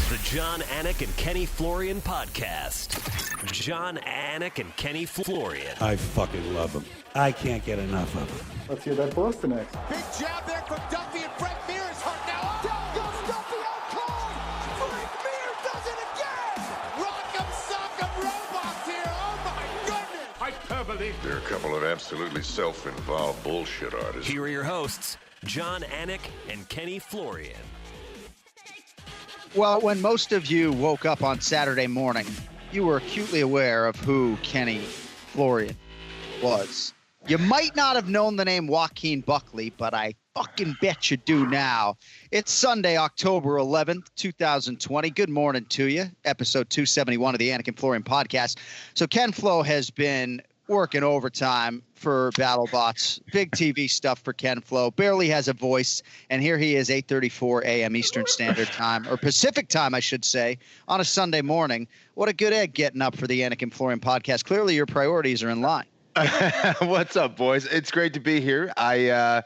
The John, Anik, and Kenny Florian podcast. John, Anik, and Kenny Florian. I fucking love them. I can't get enough of them. Let's hear that Boston next. Big jab there from Duffy, and Frank Mir is hurt now. Down goes Duffy, out cold. Frank Mir does it again. Rock'em sock'em robots here. Oh my goodness. Hyperbole. They're a couple of absolutely self-involved bullshit artists. Here are your hosts, John, Anik, and Kenny Florian. Well, when most of you woke up on Saturday morning, you were acutely aware of who Kenny Florian was. You might not have known the name Joaquin Buckley, but I fucking bet you do now. It's Sunday, October 11th, 2020. Good morning to you. Episode 271 of the Anik and Florian podcast. So Ken Flo has been working overtime for BattleBots. Big TV stuff for Ken Flo. Barely has a voice. And here he is, 8:34 a.m. Eastern Standard Time, or Pacific Time, I should say, on a Sunday morning. What a good egg getting up for the Anik and Florian podcast. Clearly your priorities are in line. What's up, boys? It's great to be here. I've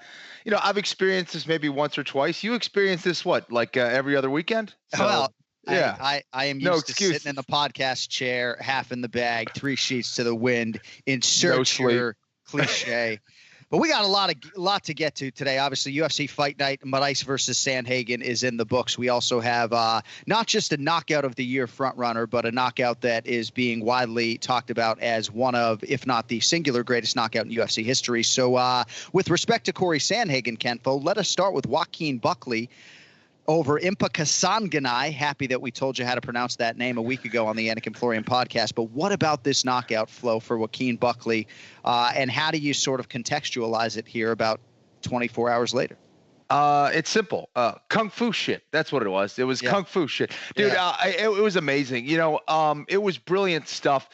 experienced this maybe once or twice. You experience this, every other weekend? So, well, yeah. I am used to sitting in the podcast chair, half in the bag, 3 sheets to the wind, insert your cliche. But we got a lot to get to today. Obviously, UFC Fight Night, Moraes versus Sandhagen is in the books. We also have not just a knockout of the year frontrunner, but a knockout that is being widely talked about as one of, if not the singular greatest knockout in UFC history. So with respect to Cory Sandhagen, Kenfo, let us start with Joaquin Buckley over Sandhagen. Happy that we told you how to pronounce that name a week ago on the Anik and Florian podcast. But what about this knockout flow for Joaquin Buckley? And how do you sort of contextualize it here about 24 hours later? It's simple. Kung Fu shit. That's what it was. It was Kung Fu shit. Dude, it was amazing. It was brilliant stuff.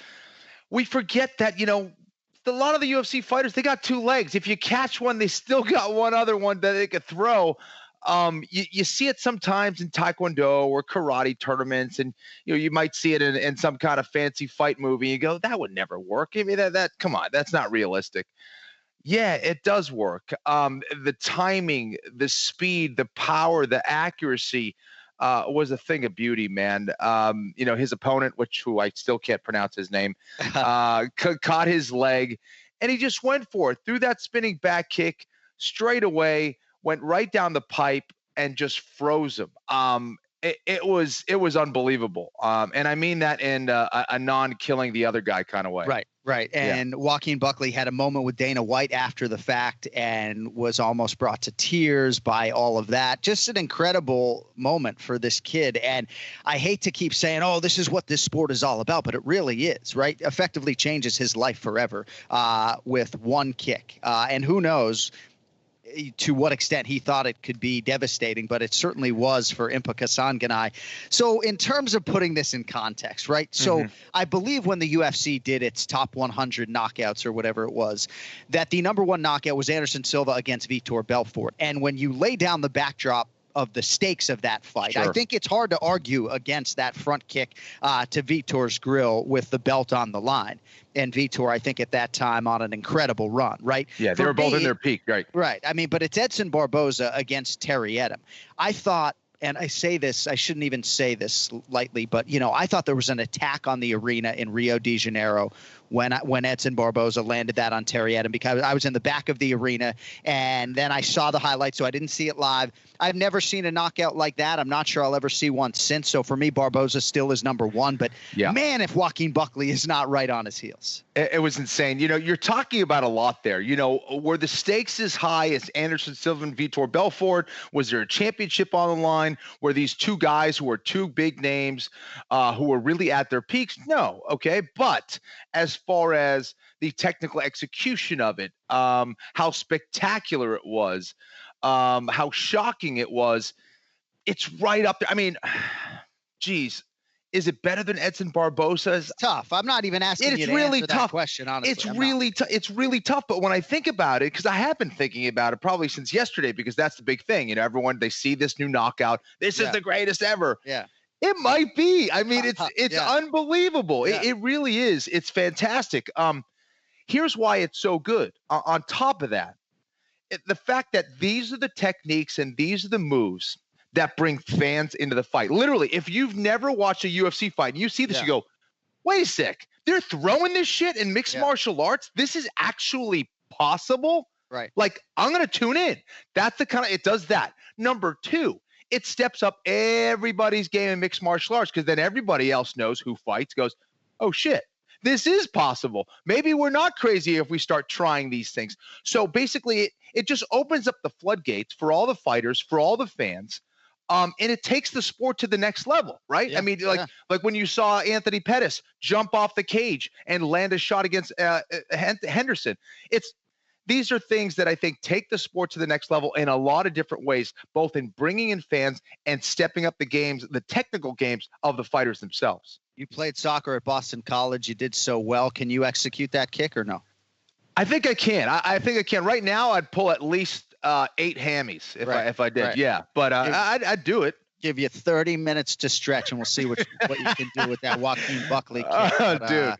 We forget that, a lot of the UFC fighters, they got 2 legs. If you catch one, they still got one other one that they could throw. You see it sometimes in Taekwondo or karate tournaments, and you might see it in some kind of fancy fight movie. You go, that would never work. I mean, that come on, that's not realistic. Yeah, it does work. The timing, the speed, the power, the accuracy was a thing of beauty, man. His opponent, who I still can't pronounce his name, caught his leg, and he just went for it, threw that spinning back kick straight away. Went right down the pipe and just froze him. It was unbelievable. And I mean that in a non-killing the other guy kind of way. Right. And Joaquin Buckley had a moment with Dana White after the fact and was almost brought to tears by all of that. Just an incredible moment for this kid. And I hate to keep saying, oh, this is what this sport is all about, but it really is, right? Effectively changes his life forever with one kick. And who knows to what extent he thought it could be devastating, but it certainly was for Sandhagen. So in terms of putting this in context, right? So I believe when the UFC did its top 100 knockouts or whatever it was, that the number 1 knockout was Anderson Silva against Vitor Belfort. And when you lay down the backdrop of the stakes of that fight, sure, I think it's hard to argue against that front kick to Vitor's grill with the belt on the line. And Vitor, I think at that time on an incredible run, right? Yeah, they were both in their peak, right? Right. I mean, but it's Edson Barboza against Terry Edom. I thought, and I say this, I shouldn't even say this lightly, but, I thought there was an attack on the arena in Rio de Janeiro when Edson Barboza landed that on Terry Edom, because I was in the back of the arena and then I saw the highlights, so I didn't see it live. I've never seen a knockout like that. I'm not sure I'll ever see one since. So for me, Barboza still is number 1. But man, if Joaquin Buckley is not right on his heels. It was insane. You're talking about a lot there. Were the stakes as high as Anderson Silva and Vitor Belfort? Was there a championship on the line? Were these 2 guys who were 2 big names who were really at their peaks? No. Okay. But as far as the technical execution of it, how spectacular it was, how shocking it was, it's right up there. I mean, geez, is it better than Edson Barboza's? It's tough. I'm not even asking you to answer that question, honestly. It's really tough. But when I think about it, because I have been thinking about it probably since yesterday, because that's the big thing. Everyone, they see this new knockout. This is the greatest ever. Yeah. It might be. I mean, it's unbelievable. Yeah. It really is. It's fantastic. Here's why it's so good. On top of that, the fact that these are the techniques and these are the moves that bring fans into the fight. Literally, if you've never watched a UFC fight and you see this, you go, wait a sec, they're throwing this shit in mixed martial arts? This is actually possible? Right. Like, I'm going to tune in. That's the kind of, it does that. Number two, it steps up everybody's game in mixed martial arts, because then everybody else knows who fights, goes, oh shit, this is possible. Maybe we're not crazy if we start trying these things. So basically, it just opens up the floodgates for all the fighters, for all the fans. And it takes the sport to the next level, right? Yeah, I mean, like when you saw Anthony Pettis jump off the cage and land a shot against Henderson. These are things that I think take the sport to the next level in a lot of different ways, both in bringing in fans and stepping up the games, the technical games of the fighters themselves. You played soccer at Boston College. You did so well. Can you execute that kick or no? I think I can. I think I can. Right now, I'd pull at least 8 hammies if I did. Right. Yeah, but I'd do it. Give you 30 minutes to stretch, and we'll see what you can do with that Joaquin Buckley kick. But, dude.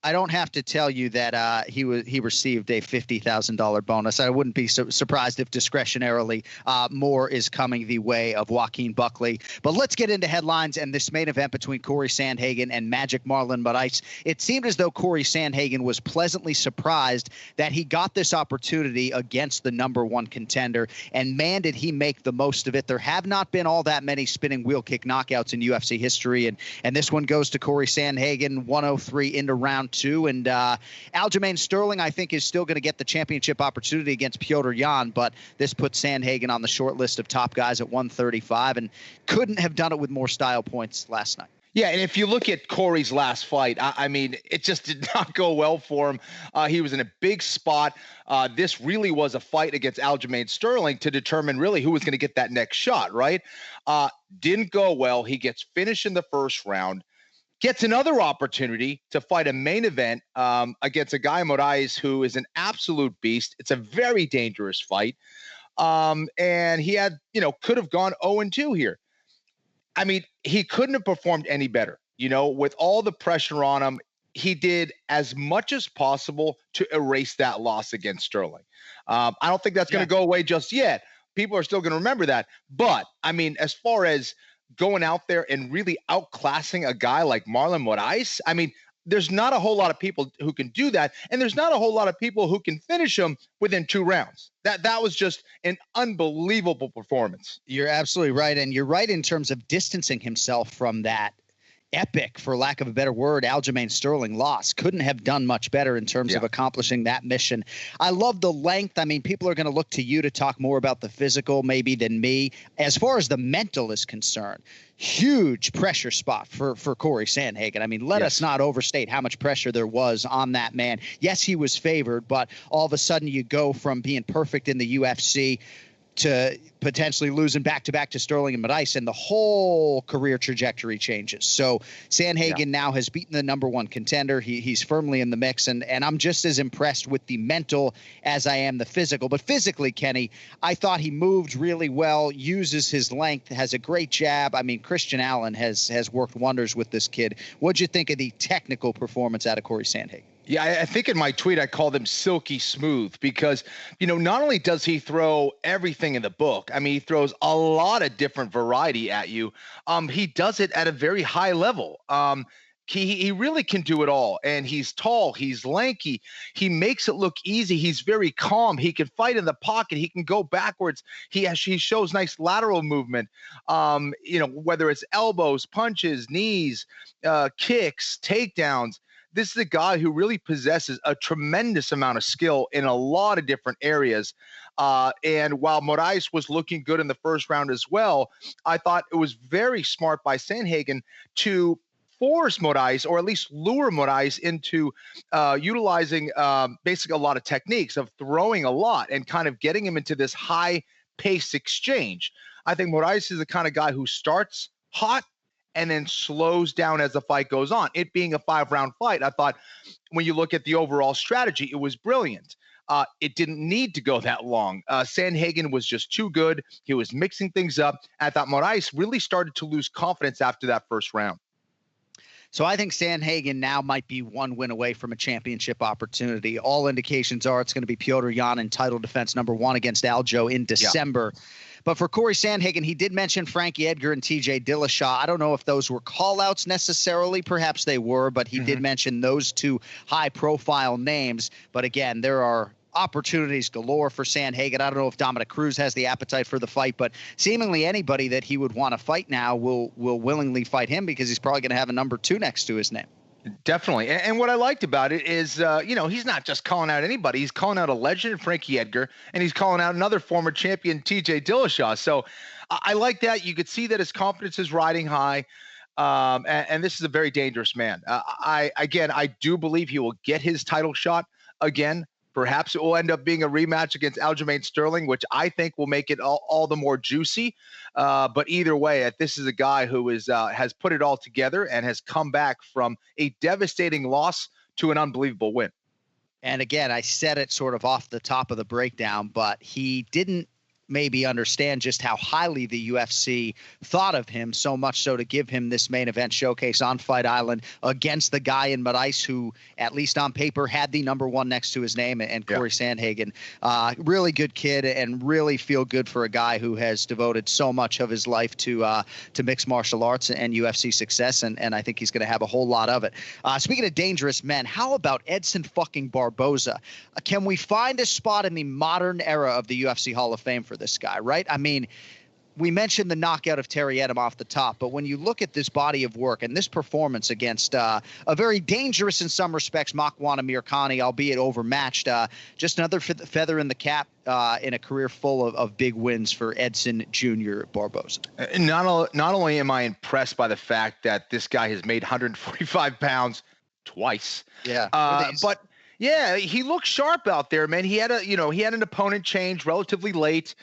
I don't have to tell you that he received a $50,000 bonus. I wouldn't be surprised if discretionarily more is coming the way of Joaquin Buckley. But let's get into headlines and this main event between Cory Sandhagen and Magic Marlon Moraes. It seemed as though Cory Sandhagen was pleasantly surprised that he got this opportunity against the number one contender, and man, did he make the most of it. There have not been all that many spinning wheel kick knockouts in UFC history, and this one goes to Cory Sandhagen, 103 into round 2. And Aljamain Sterling, I think, is still going to get the championship opportunity against Petr Yan, but this puts Sandhagen on the short list of top guys at 135, and couldn't have done it with more style points last night. Yeah, and if you look at Cory's last fight, I mean, it just did not go well for him. He was in a big spot. This really was a fight against Aljamain Sterling to determine really who was going to get that next shot, right? Didn't go well. He gets finished in the first round. Gets another opportunity to fight a main event against a guy, Moraes, who is an absolute beast. It's a very dangerous fight. And he had, could have gone 0-2 here. I mean, he couldn't have performed any better. With all the pressure on him, he did as much as possible to erase that loss against Sterling. I don't think that's going to go away just yet. People are still going to remember that. But, I mean, as far as going out there and really outclassing a guy like Marlon Moraes, I mean, there's not a whole lot of people who can do that, and there's not a whole lot of people who can finish him within 2 rounds. That was just an unbelievable performance. You're absolutely right, and you're right in terms of distancing himself from that epic, for lack of a better word, Aljamain Sterling loss. Couldn't have done much better in terms of accomplishing that mission. I love the length. I mean, people are going to look to you to talk more about the physical maybe than me. As far as the mental is concerned, huge pressure spot for Cory Sandhagen. I mean, let us not overstate how much pressure there was on that man. Yes, he was favored, but all of a sudden you go from being perfect in the UFC to potentially losing back-to-back to Sterling and Moraes, and the whole career trajectory changes. So Sandhagen now has beaten the number one contender. He's firmly in the mix, and I'm just as impressed with the mental as I am the physical. But physically, Kenny, I thought he moved really well, uses his length, has a great jab. I mean, Christian Allen has worked wonders with this kid. What'd you think of the technical performance out of Cory Sandhagen? Yeah, I think in my tweet I called him silky smooth because, not only does he throw everything in the book, I mean, he throws a lot of different variety at you. He does it at a very high level. He really can do it all, and he's tall, he's lanky, he makes it look easy, he's very calm, he can fight in the pocket, he can go backwards, he shows nice lateral movement, whether it's elbows, punches, knees, kicks, takedowns. This is a guy who really possesses a tremendous amount of skill in a lot of different areas. And while Moraes was looking good in the first round as well, I thought it was very smart by Sandhagen to force Moraes, or at least lure Moraes into utilizing basically a lot of techniques of throwing a lot and kind of getting him into this high-paced exchange. I think Moraes is the kind of guy who starts hot and then slows down as the fight goes on. It being a 5-round fight, I thought when you look at the overall strategy, it was brilliant. It didn't need to go that long. Sandhagen was just too good. He was mixing things up. I thought Moraes really started to lose confidence after that first round. So I think Sandhagen now might be one win away from a championship opportunity. All indications are it's going to be Petr Yan in title defense number 1 against Aljo in December. But for Cory Sandhagen, he did mention Frankie Edgar and TJ Dillashaw. I don't know if those were call-outs necessarily. Perhaps they were, but he did mention those two high-profile names. But again, there are opportunities galore for Sandhagen. I don't know if Dominic Cruz has the appetite for the fight, but seemingly anybody that he would want to fight now will willingly fight him because he's probably going to have a number 2 next to his name. Definitely. And what I liked about it is, he's not just calling out anybody. He's calling out a legend, Frankie Edgar, and he's calling out another former champion, TJ Dillashaw. So I like that. You could see that his confidence is riding high. And this is a very dangerous man. I do believe he will get his title shot again. Perhaps it will end up being a rematch against Aljamain Sterling, which I think will make it all the more juicy. But either way, this is a guy who has put it all together and has come back from a devastating loss to an unbelievable win. And again, I said it sort of off the top of the breakdown, but he didn't maybe understand just how highly the UFC thought of him, so much so to give him this main event showcase on Fight Island against the guy in Marais who, at least on paper, had the number 1 next to his name, and Cory Sandhagen. Really good kid, and really feel good for a guy who has devoted so much of his life to mixed martial arts and UFC success, and I think he's going to have a whole lot of it. Speaking of dangerous men, how about Edson fucking Barboza? Can we find a spot in the modern era of the UFC Hall of Fame for this guy, right? I mean, we mentioned the knockout of Terry Edom off the top, but when you look at this body of work and this performance against a very dangerous in some respects Makwan Amirkhani, albeit overmatched, just another feather in the cap in a career full of big wins for Edson Jr. Barboza. Not only am I impressed by the fact that this guy has made 145 pounds twice, but yeah, he looked sharp out there, man. He had an opponent change relatively late,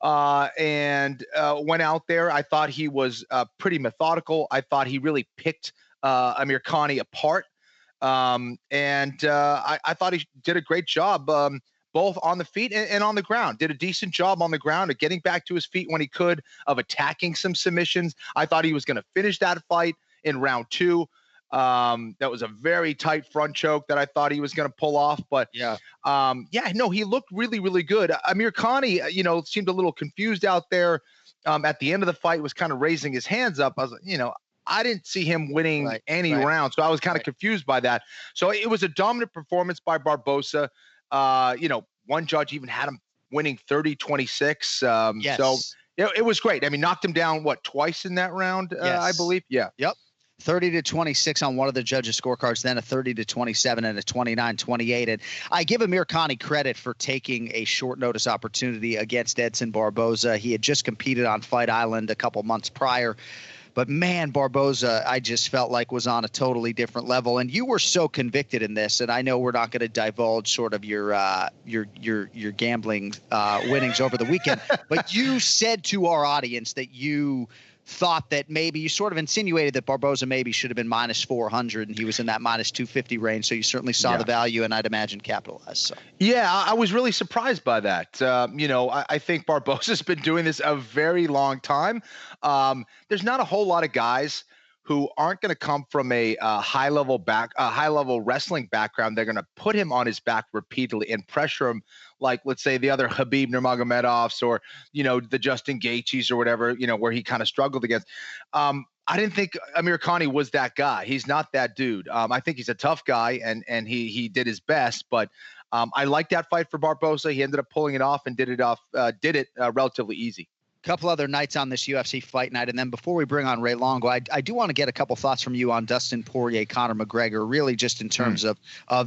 and went out there. I thought he was pretty methodical. I thought he really picked Amirkhani apart, and I thought he did a great job, both on the feet and on the ground. Did a decent job on the ground of getting back to his feet when he could, of attacking some submissions. I thought he was going to finish that fight in round 2. That was a very tight front choke that I thought he was going to pull off, but he looked really, really good. Amirkhani, seemed a little confused out there. At the end of the fight, was kind of raising his hands up. I was like, I didn't see him winning any round, so I was kind of confused by that. So it was a dominant performance by Barboza. One judge even had him winning 30-26. Yes. So it was great. I mean, knocked him down twice in that round, yes. I believe. Yeah. Yep. 30-26 on one of the judges' scorecards, then a 30-27 and a 29-28. And I give Amirkhani credit for taking a short notice opportunity against Edson Barboza. He had just competed on Fight Island a couple months prior. But man, Barboza, I just felt like was on a totally different level. And you were so convicted in this, and I know we're not going to divulge sort of your gambling winnings over the weekend, but you said to our audience that you thought that maybe you sort of insinuated that Barboza maybe should have been minus 400 and he was in that minus 250 range. So you certainly saw the value, and I'd imagine capitalized. So yeah, I was really surprised by that. I think Barboza's been doing this a very long time. There's not a whole lot of guys who aren't going to come from a high level wrestling background. They're going to put him on his back repeatedly and pressure him, like, let's say, the other Khabib Nurmagomedovs or, the Justin Gaethjes or whatever, where he kind of struggled against. I didn't think Amirkhani was that guy. He's not that dude. I think he's a tough guy, and he did his best, but I like that fight for Barboza. He ended up pulling it off and did it relatively easy. Couple other nights on this UFC fight night. And then before we bring on Ray Longo, I do want to get a couple thoughts from you on Dustin Poirier, Conor McGregor, really just in terms of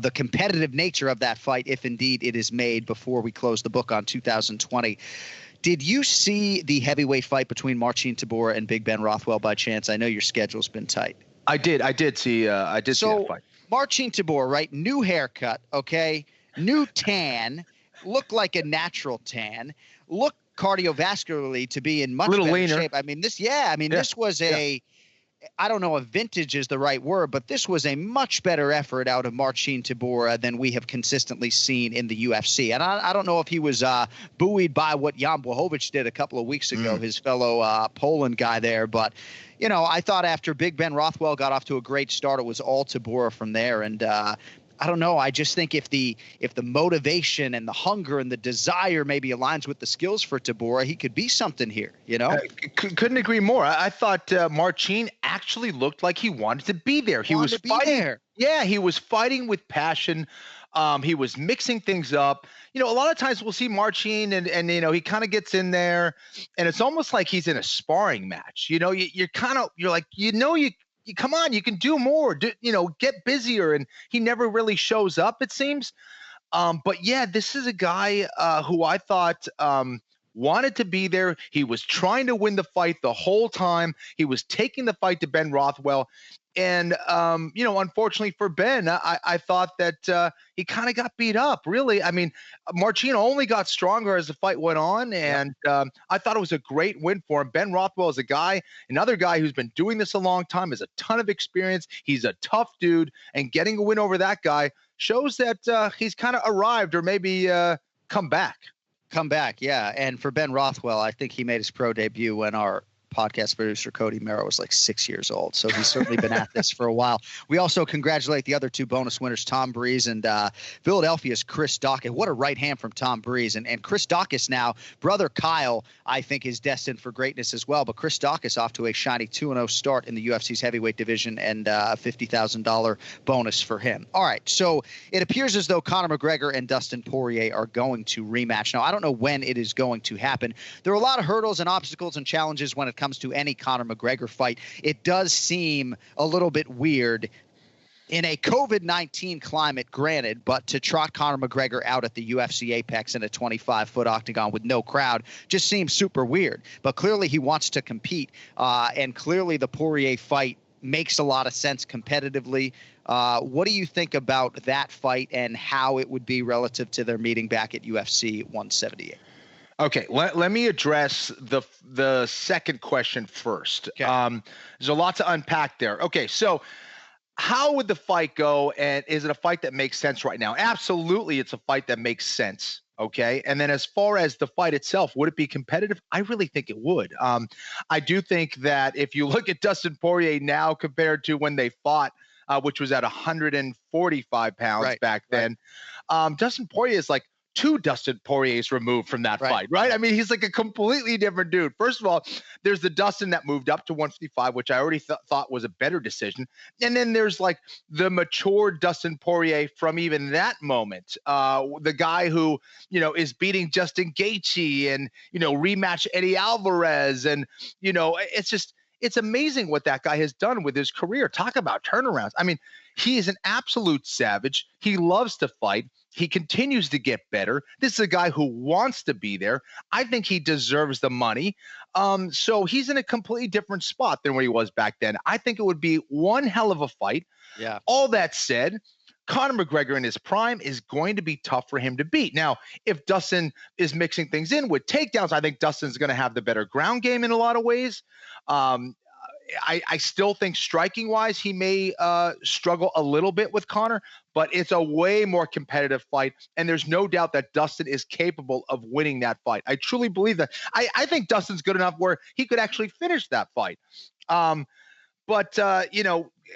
the competitive nature of that fight, if indeed it is made, before we close the book on 2020. Did you see the heavyweight fight between Marcin Tybura and Big Ben Rothwell by chance? I know your schedule's been tight. I did see that fight. Marcin Tybura, right? New haircut, okay? New tan, looked like a natural tan, looked cardiovascularly to be in much better leaner shape. I mean, this was I don't know if vintage is the right word, but this was a much better effort out of Marcin Tybura than we have consistently seen in the UFC. And I don't know if he was buoyed by what Jan Blachowicz did a couple of weeks ago, his fellow Poland guy there. But, I thought after Big Ben Rothwell got off to a great start, it was all Tybura from there. And I don't know. I just think if the motivation and the hunger and the desire maybe aligns with the skills for Tabora, he could be something here, you know? Couldn't agree more. I thought Marcin actually looked like he wanted to be there. He was fighting. There. Yeah, he was fighting with passion. He was mixing things up. You know, a lot of times we'll see Marcin and you know, he kind of gets in there and it's almost like he's in a sparring match. You know, you're like, you know, you come on, you can do more, get busier. And he never really shows up, it seems. But yeah, this is a guy who I thought wanted to be there. He was trying to win the fight the whole time. He was taking the fight to Ben Rothwell. And, unfortunately for Ben, I thought that he kind of got beat up, really. I mean, Marcin only got stronger as the fight went on, and I thought it was a great win for him. Ben Rothwell is another guy who's been doing this a long time, has a ton of experience. He's a tough dude, and getting a win over that guy shows that he's kind of arrived or maybe come back. Come back, yeah. And for Ben Rothwell, I think he made his pro debut when our podcast producer Cody Merrow was like 6 years old. So he's certainly been at this for a while. We also congratulate the other two bonus winners, Tom Breeze and Philadelphia's Chris Dawkins. What a right hand from Tom Breeze. And Chris Dawkins now, brother Kyle, I think is destined for greatness as well. But Chris Dawkins off to a shiny 2-0 start in the UFC's heavyweight division and a $50,000 bonus for him. All right. So it appears as though Conor McGregor and Dustin Poirier are going to rematch. Now, I don't know when it is going to happen. There are a lot of hurdles and obstacles and challenges when it comes to any Conor McGregor fight. It does seem a little bit weird in a COVID-19 climate, granted, but to trot Conor McGregor out at the UFC Apex in a 25-foot octagon with no crowd just seems super weird. But clearly he wants to compete, and clearly the Poirier fight makes a lot of sense competitively. What do you think about that fight and how it would be relative to their meeting back at UFC 178? Okay, let me address the second question first. Okay. There's a lot to unpack there. Okay, so how would the fight go, and is it a fight that makes sense right now? Absolutely, it's a fight that makes sense. Okay, and then as far as the fight itself, would it be competitive? I really think it would. I do think that if you look at Dustin Poirier now compared to when they fought, which was at 145 pounds back then, Dustin Poirier is like 2 Dustin Poiriers removed from that fight, right? I mean, he's like a completely different dude. First of all, there's the Dustin that moved up to 155, which I already thought was a better decision. And then there's like the mature Dustin Poirier from even that moment, the guy who, is beating Justin Gaethje and, rematch Eddie Alvarez. And, it's amazing what that guy has done with his career. Talk about turnarounds. I mean, he is an absolute savage. He loves to fight. He continues to get better. This is a guy who wants to be there. I think he deserves the money. So he's in a completely different spot than where he was back then. I think it would be one hell of a fight. Yeah. All that said, Conor McGregor in his prime is going to be tough for him to beat. Now, if Dustin is mixing things in with takedowns, I think Dustin's going to have the better ground game in a lot of ways. I still think striking wise, he may struggle a little bit with Conor, but it's a way more competitive fight. And there's no doubt that Dustin is capable of winning that fight. I truly believe that. I think Dustin's good enough where he could actually finish that fight. But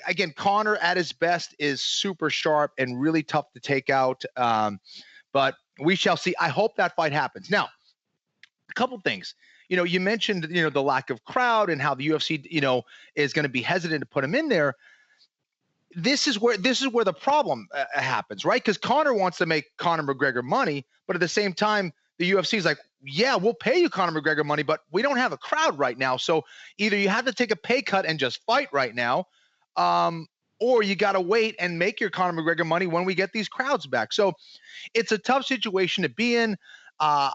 again, Conor at his best is super sharp and really tough to take out. But we shall see. I hope that fight happens. Now, a couple things. You mentioned, the lack of crowd and how the UFC, is going to be hesitant to put him in there. This is where the problem happens, right? Because Conor wants to make Conor McGregor money, but at the same time, the UFC is like, yeah, we'll pay you Conor McGregor money, but we don't have a crowd right now. So either you have to take a pay cut and just fight right now, or you got to wait and make your Conor McGregor money when we get these crowds back. So it's a tough situation to be in. I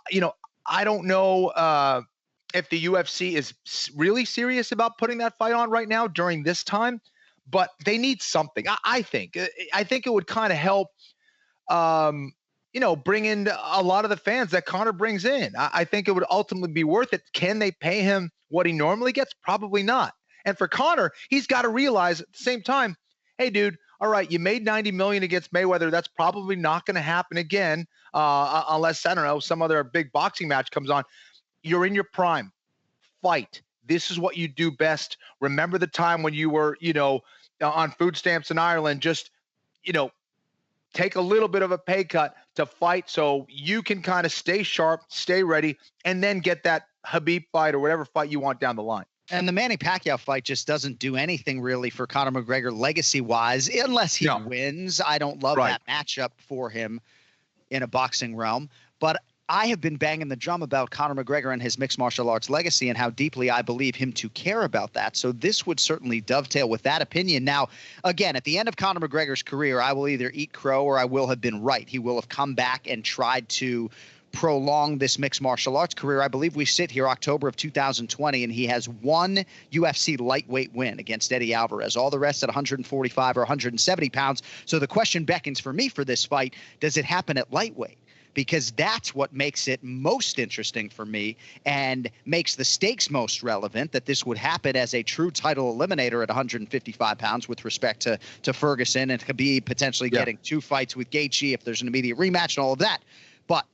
don't know if the UFC is really serious about putting that fight on right now during this time, but they need something. I think it would kind of help, bring in a lot of the fans that Conor brings in. I think it would ultimately be worth it. Can they pay him what he normally gets? Probably not. And for Conor, he's got to realize at the same time, hey, dude, all right, you made $90 million against Mayweather. That's probably not going to happen again, unless, I don't know, some other big boxing match comes on. You're in your prime. Fight. This is what you do best. Remember the time when you were, on food stamps in Ireland, just, take a little bit of a pay cut to fight so you can kind of stay sharp, stay ready, and then get that Khabib fight or whatever fight you want down the line. And the Manny Pacquiao fight just doesn't do anything really for Conor McGregor legacy-wise, unless he wins. I don't love that matchup for him in a boxing realm. But I have been banging the drum about Conor McGregor and his mixed martial arts legacy and how deeply I believe him to care about that. So this would certainly dovetail with that opinion. Now, again, at the end of Conor McGregor's career, I will either eat crow or I will have been right. He will have come back and tried to prolong this mixed martial arts career. I believe we sit here October of 2020, and he has one UFC lightweight win against Eddie Alvarez. All the rest at 145 or 170 pounds. So the question beckons for me for this fight, does it happen at lightweight? Because that's what makes it most interesting for me and makes the stakes most relevant, that this would happen as a true title eliminator at 155 pounds with respect to Ferguson, and Khabib potentially getting 2 fights with Gaethje if there's an immediate rematch and all of that. But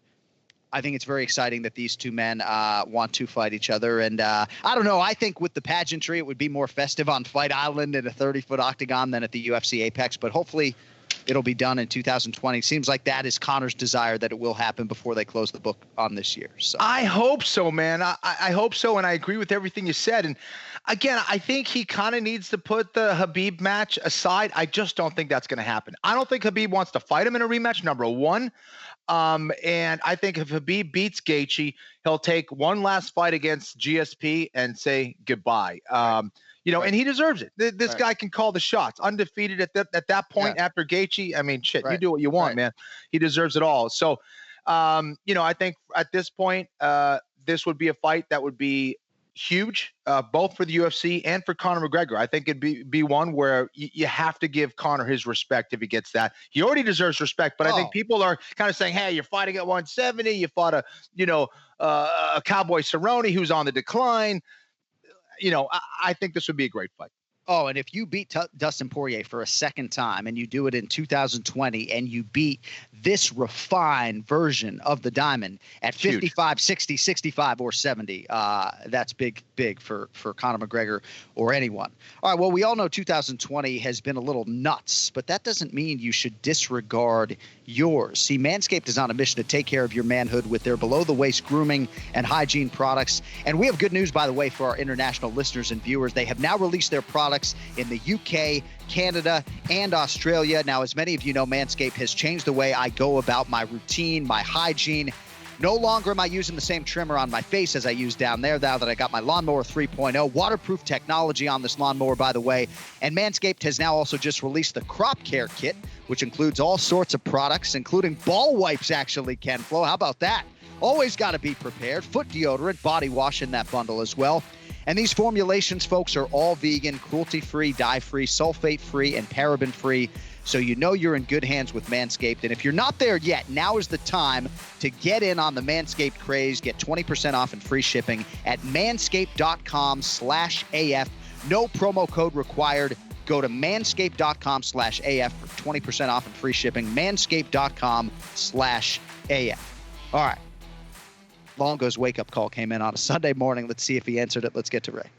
I think it's very exciting that these two men want to fight each other. And I don't know. I think with the pageantry, it would be more festive on Fight Island in a 30-foot octagon than at the UFC Apex. But hopefully it'll be done in 2020. Seems like that is Conor's desire, that it will happen before they close the book on this year. So I hope so, man. I hope so, and I agree with everything you said. And again, I think he kind of needs to put the Khabib match aside. I just don't think that's going to happen. I don't think Khabib wants to fight him in a rematch, number one. And I think if Khabib beats Gaethje, he'll take one last fight against GSP and say goodbye. And he deserves it. This guy can call the shots. Undefeated at that point after Gaethje. I mean, shit, you do what you want, man. He deserves it all. So, I think at this point, this would be a fight that would be huge, both for the UFC and for Conor McGregor. I think it'd be one where you have to give Conor his respect if he gets that. He already deserves respect, but I think people are kind of saying, hey, you're fighting at 170. You fought a Cowboy Cerrone who's on the decline. I think this would be a great fight. Oh, and if you beat Dustin Poirier for a second time and you do it in 2020 and you beat this refined version of the Diamond at 55, 60, 65, or 70, that's big for Conor McGregor or anyone. All right, well, we all know 2020 has been a little nuts, but that doesn't mean you should disregard yours. See, Manscaped is on a mission to take care of your manhood with their below-the-waist grooming and hygiene products. And we have good news, by the way, for our international listeners and viewers. They have now released their products in the UK, Canada, and Australia. Now, as many of you know, Manscaped has changed the way I go about my routine, my hygiene. No longer am I using the same trimmer on my face as I use down there, now that I got my Lawnmower 3.0. Waterproof technology on this lawnmower, by the way. And Manscaped has now also just released the Crop Care Kit, which includes all sorts of products, including ball wipes, actually, Ken Flo. How about that? Always got to be prepared. Foot deodorant, body wash in that bundle as well. And these formulations, folks, are all vegan, cruelty-free, dye-free, sulfate-free, and paraben-free. So you know you're in good hands with Manscaped. And if you're not there yet, now is the time to get in on the Manscaped craze. Get 20% off and free shipping at manscaped.com/AF. No promo code required. Go to manscaped.com/AF for 20% off and free shipping. Manscaped.com/AF. All right. Longo's wake-up call came in on a Sunday morning. Let's see if he answered it. Let's get to Ray.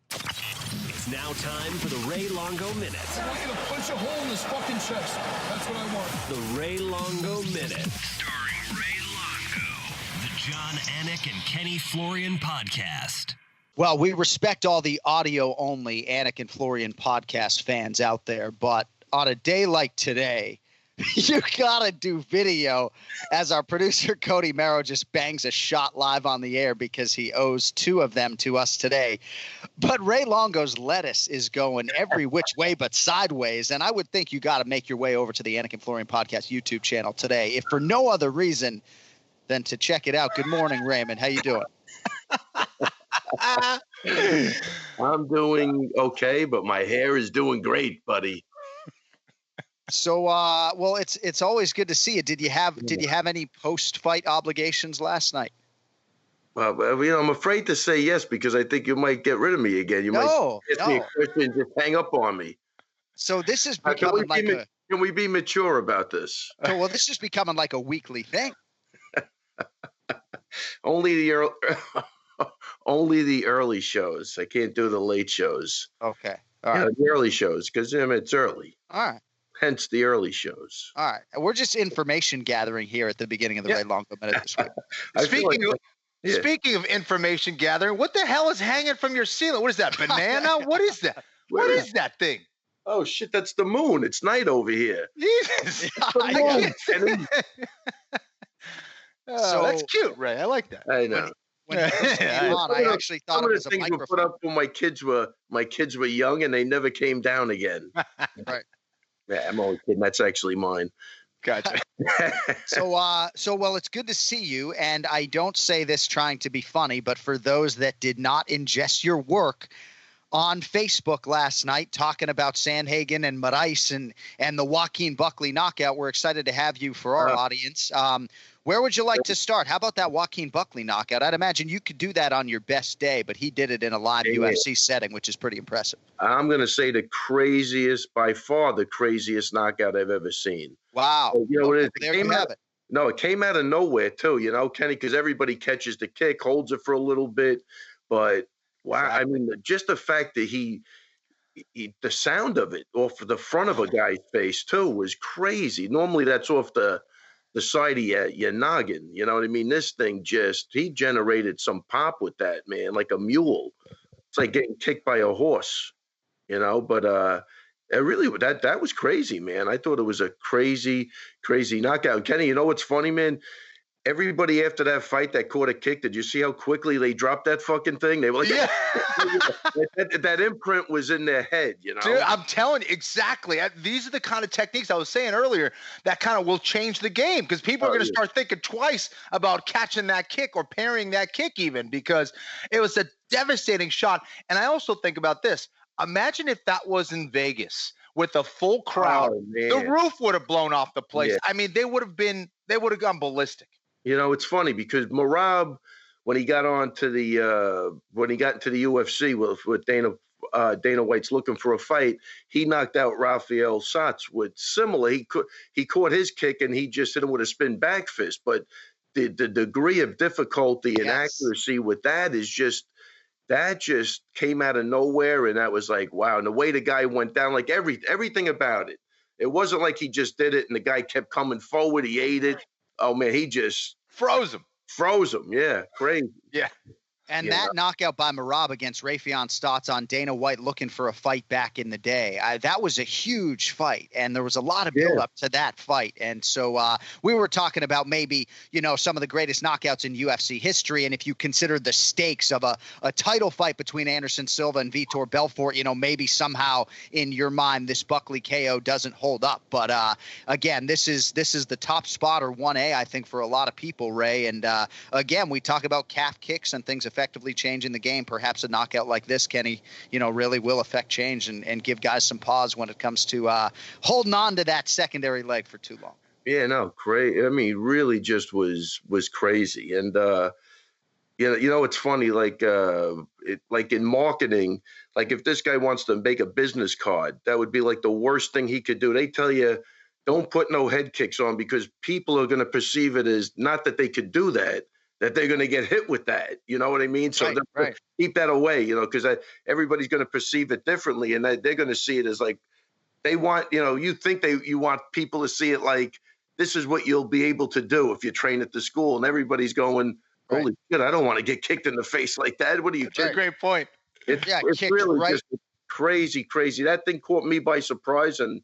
It's now time for the Ray Longo Minute. I want you to punch a hole in his fucking chest. That's what I want. The Ray Longo Minute. Starring Ray Longo. The John Anik and Kenny Florian Podcast. Well, we respect all the audio-only Anik and Florian podcast fans out there, but on a day like today, you gotta do video, as our producer Cody Merrow just bangs a shot live on the air because he owes 2 of them to us today. But Ray Longo's lettuce is going every which way but sideways, and I would think you got to make your way over to the Anik and Florian Podcast YouTube channel today, if for no other reason than to check it out. Good morning, Raymond. How you doing? I'm doing okay, but my hair is doing great, buddy. So, well, it's always good to see you. Did you have any post-fight obligations last night? I'm afraid to say yes because I think you might get rid of me again. You might ask me a question and just hang up on me. So this is becoming Can we be mature about this? So, well, this is becoming like a weekly thing. Only the early shows. I can't do the late shows. Okay. All right. The early shows because it's early. All right. hence the early shows. All right. We're just information gathering here at the beginning of the Ray Longo Minute this week. Speaking of information gathering, what the hell is hanging from your ceiling? What is that, banana? What is that? What is that thing? Oh, shit, that's the moon. It's night over here. Jesus. That's cute, Ray. I like that. I know. When I actually thought it was a microphone. Some of the things were put up when my kids were young, and they never came down again. Right. Yeah, I'm only kidding. That's actually mine. Gotcha. So well, it's good to see you. And I don't say this trying to be funny, but for those that did not ingest your work on Facebook last night, talking about Sandhagen and Moraes and the Joaquin Buckley knockout, we're excited to have you for our audience. Where would you like to start? How about that Joaquin Buckley knockout? I'd imagine you could do that on your best day, but he did it in a live UFC setting, which is pretty impressive. I'm going to say by far the craziest knockout I've ever seen. Wow. So, it came out of nowhere too, Kenny, because everybody catches the kick, holds it for a little bit, but wow. Exactly. I mean, just the fact that the sound of it off the front of a guy's face too was crazy. Normally that's off the side of your noggin. You know what I mean? This thing he generated some pop with that, man, like a mule. It's like getting kicked by a horse, but it really, that was crazy, man. I thought it was a crazy, crazy knockout. Kenny, you know what's funny, man? Everybody after that fight that caught a kick, did you see how quickly they dropped that fucking thing? They were like, that imprint was in their head, Dude, I'm telling you, exactly. These are the kind of techniques I was saying earlier that kind of will change the game, because people are going to start thinking twice about catching that kick or parrying that kick even, because it was a devastating shot. And I also think about this. Imagine if that was in Vegas with a full crowd. The roof would have blown off the place. Yeah. I mean, they would have gone ballistic. It's funny because Merab, when he got into the UFC with Dana White's looking for a fight, he knocked out Rafael Satz with similar. He caught his kick and he just hit him with a spin back fist. But the degree of difficulty and accuracy with that just came out of nowhere, and that was like, wow. And the way the guy went down, like everything about it, it wasn't like he just did it and the guy kept coming forward. He ate it. Oh, man, he just froze him. Yeah, crazy. Yeah. And that knockout by Merab against Rafion Stotts on Dana White looking for a fight back in the day, that was a huge fight, and there was a lot of build-up to that fight. And so we were talking about maybe, some of the greatest knockouts in UFC history, and if you consider the stakes of a title fight between Anderson Silva and Vitor Belfort, maybe somehow in your mind this Buckley KO doesn't hold up. But again, this is the top spot, or 1A, I think, for a lot of people, Ray. And again, we talk about calf kicks and things effectively changing the game. Perhaps a knockout like this, Kenny, really will affect change and give guys some pause when it comes to holding on to that secondary leg for too long. Yeah, no, crazy. I mean, really just was crazy. And, it's funny, like in marketing, like if this guy wants to make a business card, that would be like the worst thing he could do. They tell you, don't put no head kicks on because people are going to perceive it as not that they could do that they're going to get hit with that. You know what I mean? So keep that away, because everybody's going to perceive it differently, and they're going to see it as like they want, you think you want people to see it like this is what you'll be able to do if you train at the school, and everybody's going, holy shit, I don't want to get kicked in the face like that. What are you? That's a great point. It's really just crazy. That thing caught me by surprise, and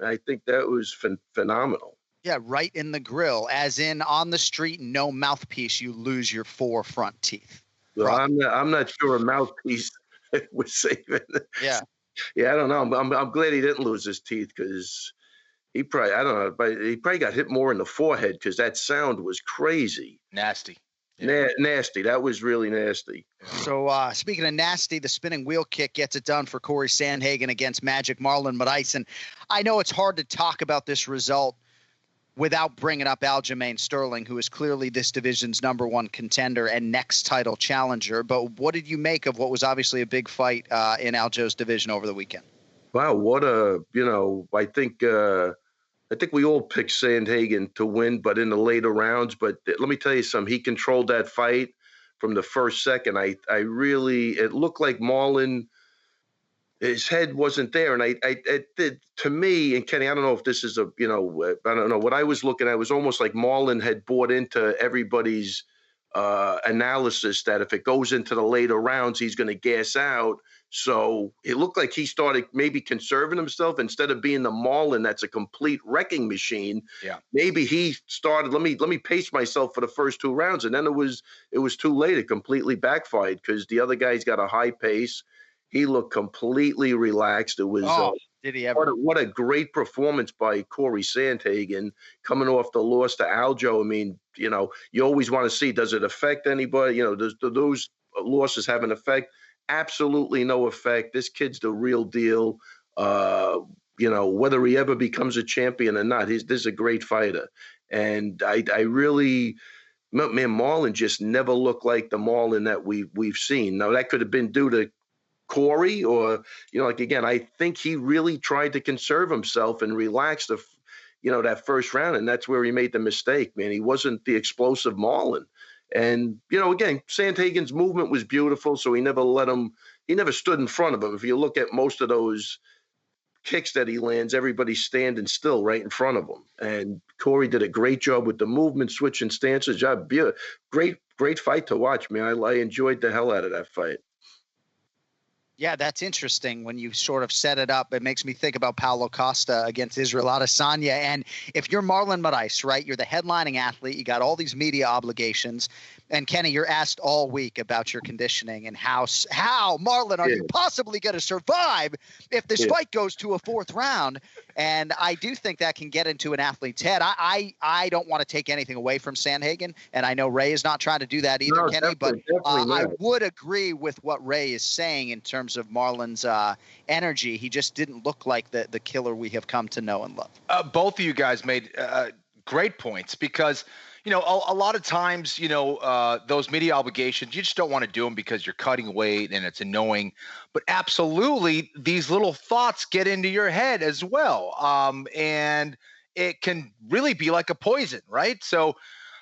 I think that was phenomenal. Yeah, right in the grill, as in on the street, no mouthpiece, you lose your 4 front teeth. Well, I'm not sure a mouthpiece was saving. Yeah, I don't know. I'm glad he didn't lose his teeth because he probably, I don't know, but he probably got hit more in the forehead because that sound was crazy. Nasty. Nasty. That was really nasty. So speaking of nasty, the spinning wheel kick gets it done for Cory Sandhagen against Magic Marlon Moraes. And I know it's hard to talk about this result without bringing up Aljamain Sterling, who is clearly this division's #1 contender and next title challenger. But what did you make of what was obviously a big fight in Aljo's division over the weekend? Wow, what I think we all picked Sandhagen to win, but in the later rounds. But let me tell you something, he controlled that fight from the first second. It looked like Marlon his head wasn't there. And it did to me, and Kenny, I don't know if this is I don't know. What I was looking at was almost like Marlon had bought into everybody's analysis that if it goes into the later rounds, he's going to gas out. So it looked like he started maybe conserving himself instead of being the Marlon that's a complete wrecking machine. Yeah. Maybe he started, let me pace myself for the first 2 rounds. And then it was too late. It completely backfired because the other guy's got a high pace. He looked completely relaxed. It was did he ever? What a great performance by Cory Sandhagen coming off the loss to Aljo. I mean, you always want to see, does it affect anybody? Does those losses have an effect? Absolutely no effect. This kid's the real deal. Whether he ever becomes a champion or not, this is a great fighter. And I really, man, Marlon just never looked like the Marlon that we've seen. Now, that could have been due to Cory or, again, I think he really tried to conserve himself and relax that first round. And that's where he made the mistake, man. He wasn't the explosive Marlon. And, again, Sandhagen's movement was beautiful, so he never stood in front of him. If you look at most of those kicks that he lands, everybody's standing still right in front of him. And Cory did a great job with the movement, switching stances. Great fight to watch, man. I enjoyed the hell out of that fight. Yeah, that's interesting when you sort of set it up. It makes me think about Paulo Costa against Israel Adesanya. And if you're Marlon Moraes, right, you're the headlining athlete. You got all these media obligations. And Kenny, you're asked all week about your conditioning and how Marlon, are you possibly going to survive if this fight goes to a 4th round? And I do think that can get into an athlete's head. I don't want to take anything away from Sandhagen, and I know Ray is not trying to do that either, No, Kenny. But definitely I would agree with what Ray is saying in terms of Marlon's energy. He just didn't look like the killer we have come to know and love. Both of you guys made great points because – a lot of times, those media obligations, you just don't want to do them because you're cutting weight and it's annoying. But absolutely, these little thoughts get into your head as well. And it can really be like a poison, right? So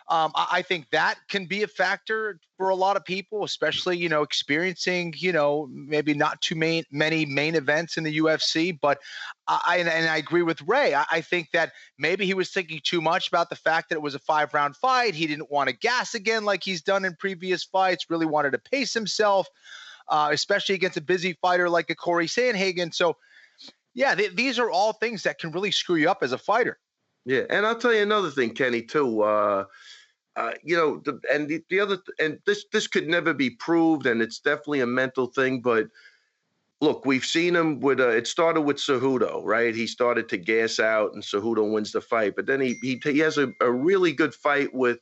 I think that can be a factor for a lot of people, especially, experiencing, maybe not too many main events in the UFC. But I agree with Ray. I think that maybe he was thinking too much about the fact that it was a 5-round fight. He didn't want to gas again like he's done in previous fights, really wanted to pace himself, especially against a busy fighter like a Cory Sandhagen. So, yeah, these are all things that can really screw you up as a fighter. Yeah, and I'll tell you another thing, Kenny, too. This could never be proved, and it's definitely a mental thing. But look, we've seen him with. It started with Cejudo, right? He started to gas out, and Cejudo wins the fight. But then he has a really good fight with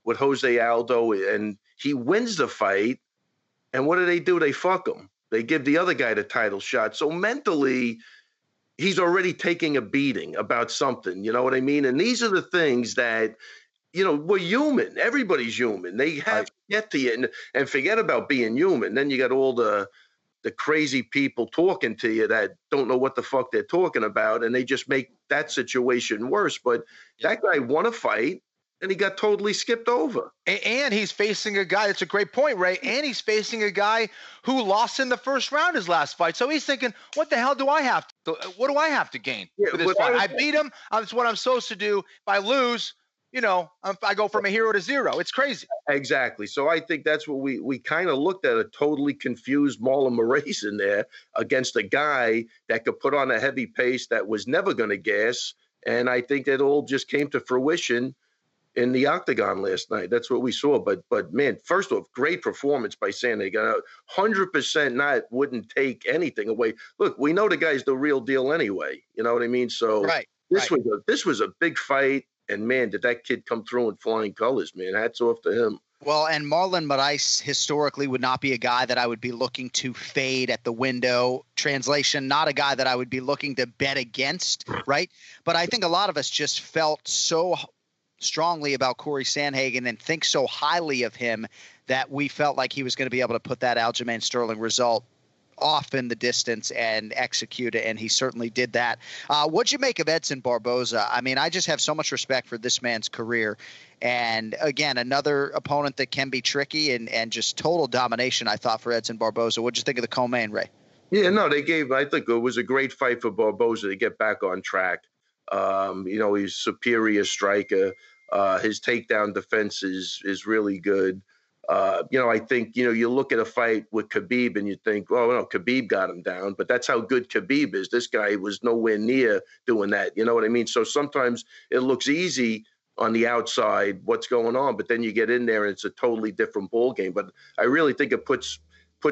Jose Aldo, and he wins the fight. And what do? They fuck him. They give the other guy the title shot. So mentally, he's already taking a beating about something. You know what I mean? And these are the things that. We're human. Everybody's human. They have to get to you and forget about being human. Then you got all the crazy people talking to you that don't know what the fuck they're talking about, and they just make that situation worse. But that guy won a fight, and he got totally skipped over. And he's facing a guy. That's a great point, Ray. And he's facing a guy who lost in the first round his last fight. So he's thinking, what the hell do I have to? What do I have to gain for this fight? I beat him. That's what I'm supposed to do. If I lose, I go from a hero to zero. It's crazy. Exactly. So I think that's what we kind of looked at, a totally confused Marlon Moraes in there against a guy that could put on a heavy pace that was never going to gas. And I think that all just came to fruition in the octagon last night. That's what we saw. But man, first off, great performance by Sandhagen. 100% wouldn't take anything away. Look, we know the guy's the real deal anyway. You know what I mean? So this was a big fight. And, man, did that kid come through in flying colors, man. Hats off to him. Well, and Marlon Moraes historically would not be a guy that I would be looking to fade at the window. Translation, not a guy that I would be looking to bet against, right? But I think a lot of us just felt so strongly about Cory Sandhagen and think so highly of him that we felt like he was going to be able to put that Aljamain Sterling result off in the distance and execute it, and he certainly did that. What'd you make of Edson Barboza? I mean, I just have so much respect for this man's career. And again, another opponent that can be tricky and just total domination, I thought, for Edson Barboza. What'd you think of the co-main, Ray? Yeah, no, I think it was a great fight for Barboza to get back on track. He's superior striker. His takedown defense is really good. I think, you look at a fight with Khabib and you think, well, no, Khabib got him down, but that's how good Khabib is. This guy was nowhere near doing that. You know what I mean? So sometimes it looks easy on the outside what's going on, but then you get in there and it's a totally different ball game. But I really think it puts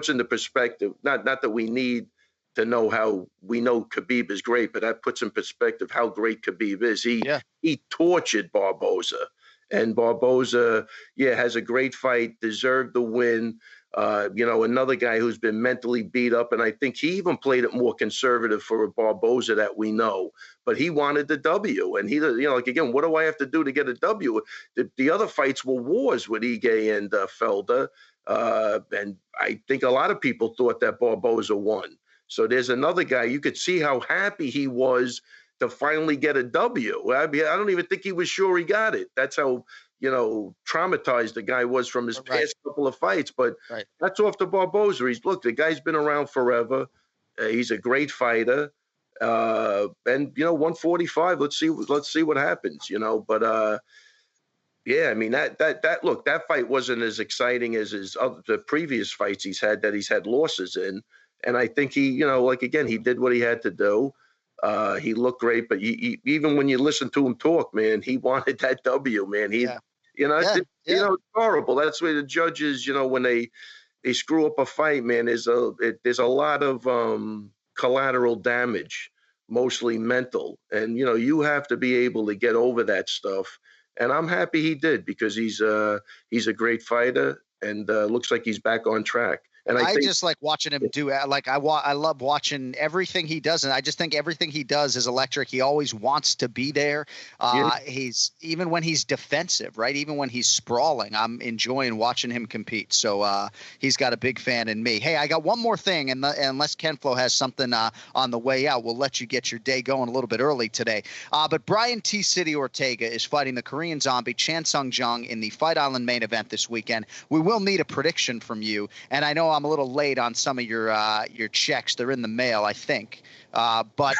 into perspective, not that we need to know how we know Khabib is great, but that puts in perspective how great Khabib is. He tortured Barboza, and Barboza, has a great fight, deserved the win. Another guy who's been mentally beat up, and I think he even played it more conservative for Barboza that we know. But he wanted the W, and again, what do I have to do to get a W? The other fights were wars with Ige and Felder, and I think a lot of people thought that Barboza won. So there's another guy. You could see how happy he was to finally get a W. I don't even think he was sure he got it. That's how, traumatized the guy was from his past couple of fights. But that's off to Barboza. The guy's been around forever. He's a great fighter. And 145. Let's see what happens. But I mean that fight wasn't as exciting as the previous fights he's had losses in. And I think he, he did what he had to do. He looked great, but even when you listen to him talk, man, he wanted that W, man. It's horrible. That's why the judges, when they screw up a fight, man, there's a lot of collateral damage, mostly mental. And, you have to be able to get over that stuff. And I'm happy he did, because he's a great fighter, and looks like he's back on track. And I just like watching him do it. Like I love watching everything he does, and I just think everything he does is electric. He always wants to be there. He's even when he's defensive, right? Even when he's sprawling, I'm enjoying watching him compete. So he's got a big fan in me. Hey, I got one more thing, and unless Ken Flo has something on the way out, we'll let you get your day going a little bit early today. But Brian T. City Ortega is fighting the Korean Zombie Chan Sung Jung in the Fight Island main event this weekend. We will need a prediction from you, and I know I'm a little late on some of your checks. They're in the mail, I think. But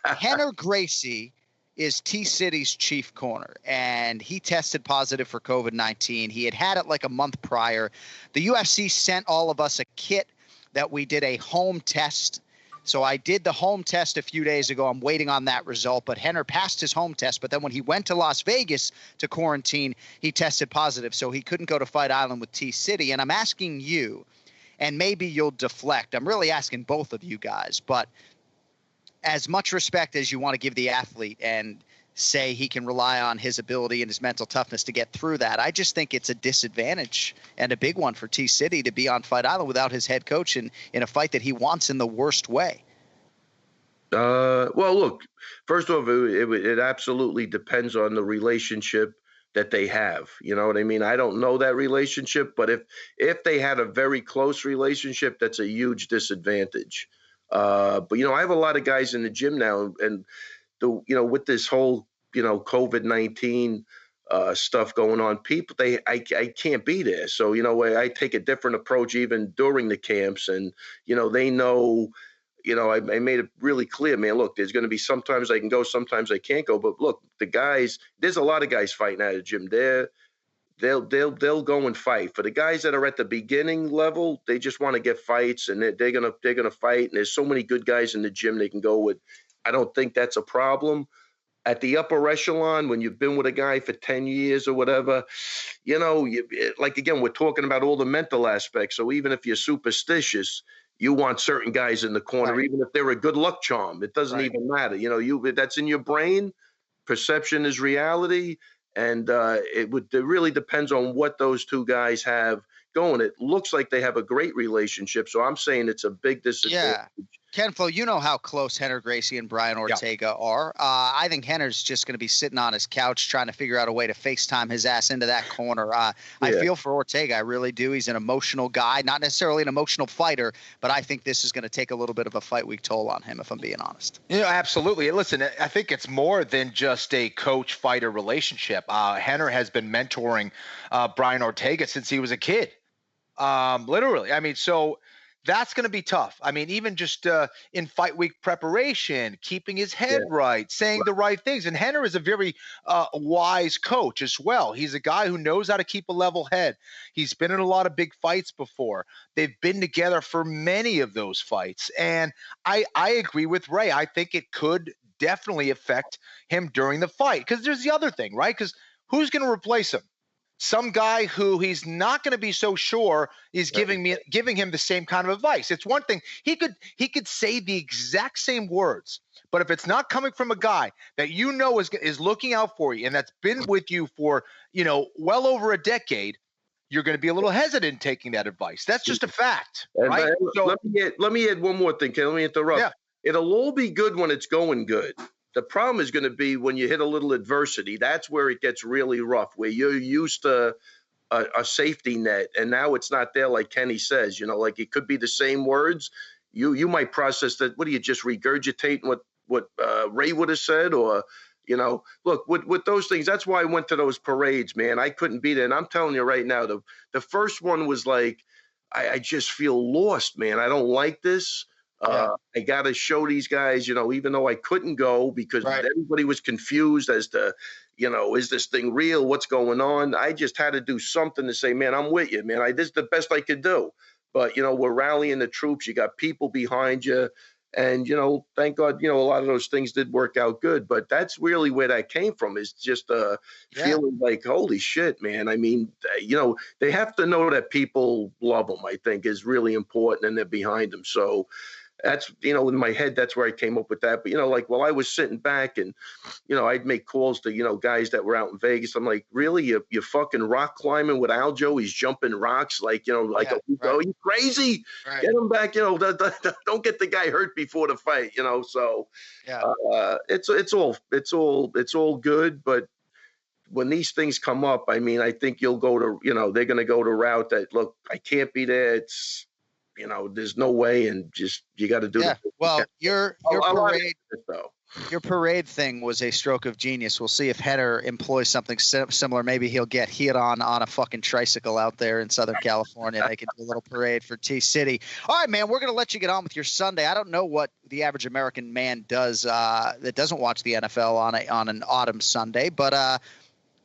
Henner Gracie is T-City's chief corner, and he tested positive for COVID-19. He had it like a month prior. The UFC sent all of us a kit that we did a home test. So I did the home test a few days ago. I'm waiting on that result, but Henner passed his home test. But then when he went to Las Vegas to quarantine, he tested positive. So he couldn't go to Fight Island with T-City. And I'm asking you, and maybe you'll deflect. I'm really asking both of you guys, but as much respect as you want to give the athlete and say he can rely on his ability and his mental toughness to get through that, I just think it's a disadvantage, and a big one for T-City, to be on Fight Island without his head coach in a fight that he wants in the worst way. Well, look, first off, it absolutely depends on the relationship that they have. You know what I mean? I don't know that relationship, but if they had a very close relationship, that's a huge disadvantage. But I have a lot of guys in the gym now, and with this whole COVID-19 stuff going on, people I can't be there. So I take a different approach even during the camps, and they know. I made it really clear, man, look, there's going to be sometimes I can go, sometimes I can't go. But look, the guys, there's a lot of guys fighting at the gym there. They'll go and fight. For the guys that are at the beginning level, they just want to get fights, and they're gonna fight. And there's so many good guys in the gym they can go with. I don't think that's a problem. At the upper echelon, when you've been with a guy for 10 years or whatever, again, we're talking about all the mental aspects. So even if you're superstitious, you want certain guys in the corner, right, even if they're a good luck charm. It doesn't even matter. That's in your brain. Perception is reality. And it really depends on what those two guys have going. It looks like they have a great relationship. So I'm saying it's a big disadvantage. Yeah. Ken Flo, you know how close Henner Gracie and Brian Ortega are. I think Henner's just going to be sitting on his couch trying to figure out a way to FaceTime his ass into that corner. I feel for Ortega. I really do. He's an emotional guy, not necessarily an emotional fighter, but I think this is going to take a little bit of a fight week toll on him, if I'm being honest. Absolutely. Listen, I think it's more than just a coach-fighter relationship. Henner has been mentoring Brian Ortega since he was a kid. Literally. I mean, so That's going to be tough. I mean, even just in fight week preparation, keeping his head right, saying the right things. And Henner is a very wise coach as well. He's a guy who knows how to keep a level head. He's been in a lot of big fights before. They've been together for many of those fights. And I agree with Ray. I think it could definitely affect him during the fight. Because there's the other thing, right? Because who's going to replace him? Some guy who he's not going to be so sure is giving him the same kind of advice. It's one thing he could say the exact same words, but if it's not coming from a guy that you know is looking out for you and that's been with you for well over a decade, you're going to be a little hesitant taking that advice. That's just a fact, right? So, let me add one more thing, Ken. Let me interrupt. Yeah. It'll all be good when it's going good. The problem is going to be when you hit a little adversity. That's where it gets really rough, where you're used to a safety net, and now it's not there, like Kenny says. Like it could be the same words. You might process that. What do you just regurgitate what Ray would have said? Or, look, with those things, that's why I went to those parades, man. I couldn't be there. And I'm telling you right now, the first one was like, I just feel lost, man. I don't like this. I got to show these guys, even though I couldn't go because everybody was confused as to, is this thing real? What's going on? I just had to do something to say, man, I'm with you, man. This is the best I could do. But, we're rallying the troops. You got people behind you. And, thank God, a lot of those things did work out good. But that's really where that came from, is just feeling like, holy shit, man. I mean, they have to know that people love them, I think, is really important, and they're behind them. So that's, in my head, that's where I came up with that. But, like while I was sitting back and, I'd make calls to, guys that were out in Vegas. I'm like, really? You're fucking rock climbing with Aljo? He's jumping rocks like, are you crazy? Right. Get him back, don't get the guy hurt before the fight, So it's all good. But when these things come up, I mean, I think you'll go to, they're going to go to route that, look, I can't be there. It's, there's no way, and just you got to do it. Well, your parade thing was a stroke of genius. We'll see if Henner employs something similar. Maybe he'll get hit on a fucking tricycle out there in Southern California. They can do a little parade for T-City. All right, man, we're going to let you get on with your Sunday. I don't know what the average American man does that doesn't watch the NFL on an autumn Sunday, but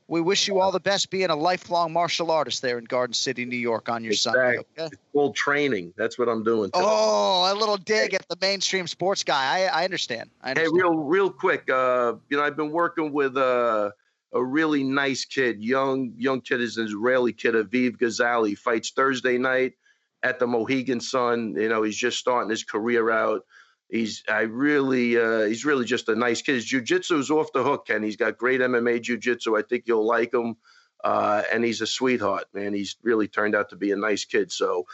we wish you all the best being a lifelong martial artist there in Garden City, New York on your Sunday. Okay? It's called training. That's what I'm doing. Oh, a little dig at the mainstream sports guy. I understand. Hey, real quick. I've been working with a really nice kid. Young kid is an Israeli kid, Aviv Ghazali. Fights Thursday night at the Mohegan Sun. He's just starting his career out. He's really just a nice kid. His jiu-jitsu is off the hook, Ken. He's got great MMA jiu-jitsu. I think you'll like him. And he's a sweetheart, man. He's really turned out to be a nice kid. So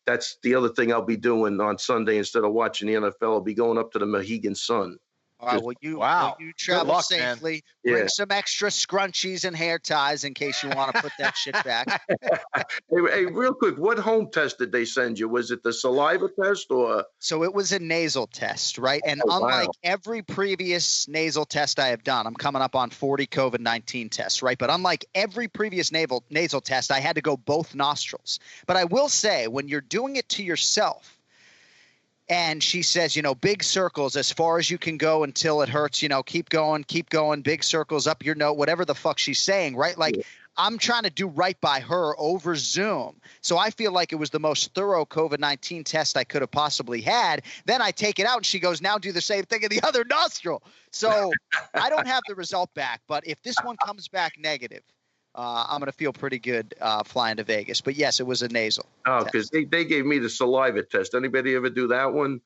that's the other thing I'll be doing on Sunday instead of watching the NFL. I'll be going up to the Mohegan Sun. All right, well, you travel safely. Man. Bring some extra scrunchies and hair ties in case you want to put that shit back. Hey, real quick, what home test did they send you? Was it the saliva test or? So it was a nasal test, right? And unlike every previous nasal test I have done, I'm coming up on 40 COVID-19 tests, right? But unlike every previous nasal test, I had to go both nostrils. But I will say, when you're doing it to yourself, and she says, big circles as far as you can go until it hurts, keep going, big circles up your nose, whatever the fuck she's saying, right? Like, I'm trying to do right by her over Zoom. So I feel like it was the most thorough COVID-19 test I could have possibly had. Then I take it out and she goes, now do the same thing in the other nostril. So I don't have the result back. But if this one comes back negative, I'm going to feel pretty good flying to Vegas. But, yes, it was a nasal. Oh, because they gave me the saliva test. Anybody ever do that one?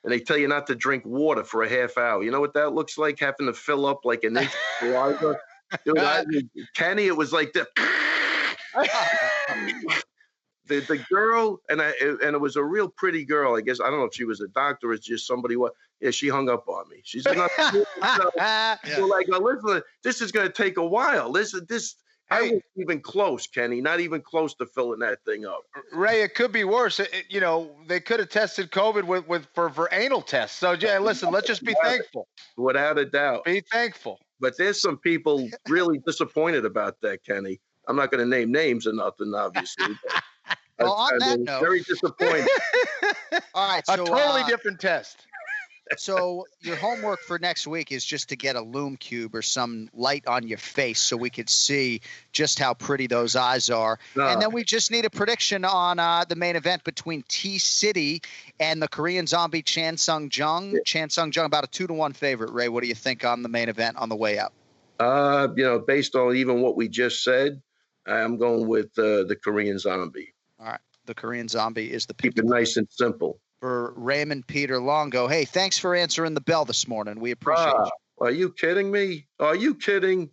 And they tell you not to drink water for a half hour. You know what that looks like, having to fill up like an inch of saliva? Dude, Kenny, it was like the girl, and it was a real pretty girl. I guess, I don't know if she was a doctor or it's just somebody. She hung up on me. She's like, listen, this is going to take a while. I wasn't even close, Kenny. Not even close to filling that thing up. Ray, it could be worse. They could have tested COVID for anal tests. So, listen, let's just be thankful. Without a doubt. Be thankful. But there's some people really disappointed about that, Kenny. I'm not going to name names or nothing, obviously. Well, on that note, very disappointed. all right, A so totally different test. So your homework for next week is just to get a lume cube or some light on your face so we could see just how pretty those eyes are. And then we just need a prediction on the main event between T-City and the Korean Zombie Chansung Jung. Yeah. Chansung Jung, about a 2-1 favorite. Ray, what do you think on the main event on the way out? Based on even what we just said, I'm going with the Korean Zombie. All right. The Korean Zombie is the pick. Keep it nice and simple. For Raymond Peter Longo. Hey, thanks for answering the bell this morning. We appreciate you. Are you kidding me? Are you kidding?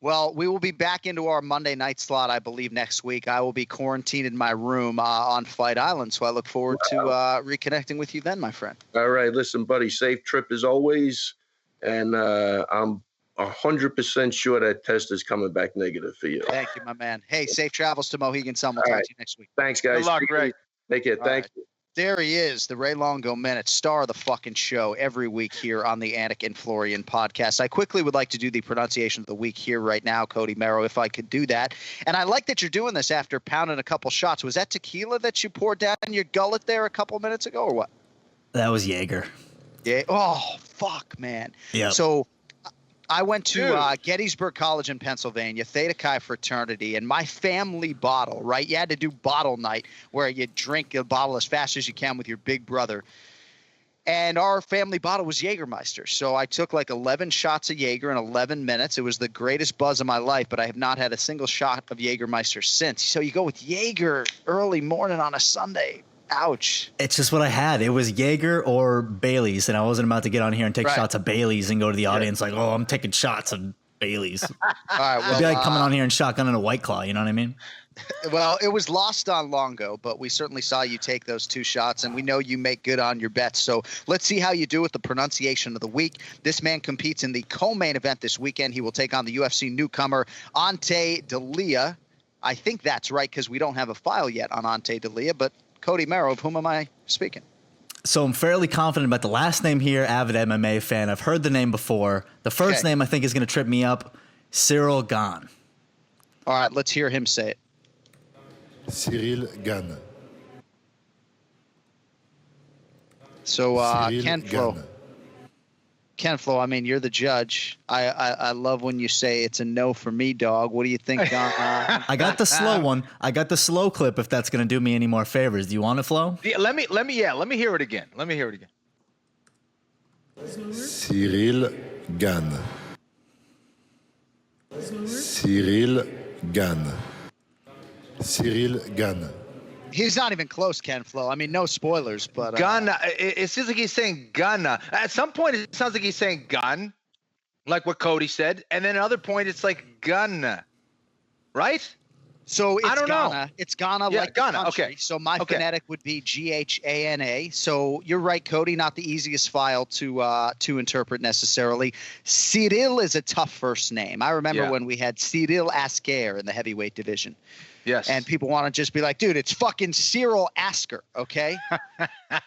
Well, we will be back into our Monday night slot, I believe, next week. I will be quarantined in my room on Fight Island, so I look forward to reconnecting with you then, my friend. All right. Listen, buddy, safe trip as always. And I'm 100% sure that test is coming back negative for you. Thank you, my man. Hey, safe travels to Mohegan Sun. We'll talk to you next week. Thanks, guys. Good luck, Ray. Take care. Thank you. There he is, the Ray Longo Minute, star of the fucking show every week here on the Anik and Florian podcast. I quickly would like to do the pronunciation of the week here right now, Cody Merrow, if I could do that. And I like that you're doing this after pounding a couple shots. Was that tequila that you poured down your gullet there a couple minutes ago or what? That was Jaeger. Yeah. Oh, fuck, man. Yeah. So I went to Gettysburg College in Pennsylvania, Theta Chi fraternity, and my family bottle, right? You had to do bottle night where you drink a bottle as fast as you can with your big brother. And our family bottle was Jägermeister. So I took like 11 shots of Jaeger in 11 minutes. It was the greatest buzz of my life, but I have not had a single shot of Jägermeister since. So you go with Jaeger early morning on a Sunday. Ouch. It's just what I had. It was Jaeger or Bailey's, and I wasn't about to get on here and take shots of Bailey's and go to the audience like, oh, I'm taking shots of Bailey's. All right, well, it'd be like coming on here and shotgunning a White Claw, you know what I mean? Well, it was lost on Longo, but we certainly saw you take those 2 shots, and we know you make good on your bets. So let's see how you do with the pronunciation of the week. This man competes in the co-main event this weekend. He will take on the UFC newcomer Ante D'Elia. I think that's right because we don't have a file yet on Ante D'Elia, but Cody Merrow, of whom am I speaking? So I'm fairly confident about the last name here, avid MMA fan. I've heard the name before. The first name I think is going to trip me up, Cyril Gane. All right, let's hear him say it. Cyril Gane. So Ken Flo, I mean, you're the judge. I love when you say it's a no for me, dog. What do you think, Don? I got the slow one. I got the slow clip. If that's going to do me any more favors, do you want it, Flo? Yeah, let me hear it again. Cyril Gane. Cyril Gane. Cyril Gane. He's not even close, Ken Flo. I mean, no spoilers, but Ghana. It seems like he's saying Ghana. At some point, it sounds like he's saying gun, like what Cody said, and then another point, it's like Ghana, right? So it's I don't Ghana. know. It's Ghana, Yeah, like Ghana. the country. Okay. So my phonetic would be Ghana. So you're right, Cody. Not the easiest file to interpret necessarily. Cyril is a tough first name. I remember when we had Cyril Asker in the heavyweight division. Yes. And people want to just be like, dude, it's fucking Cyril Asker, okay?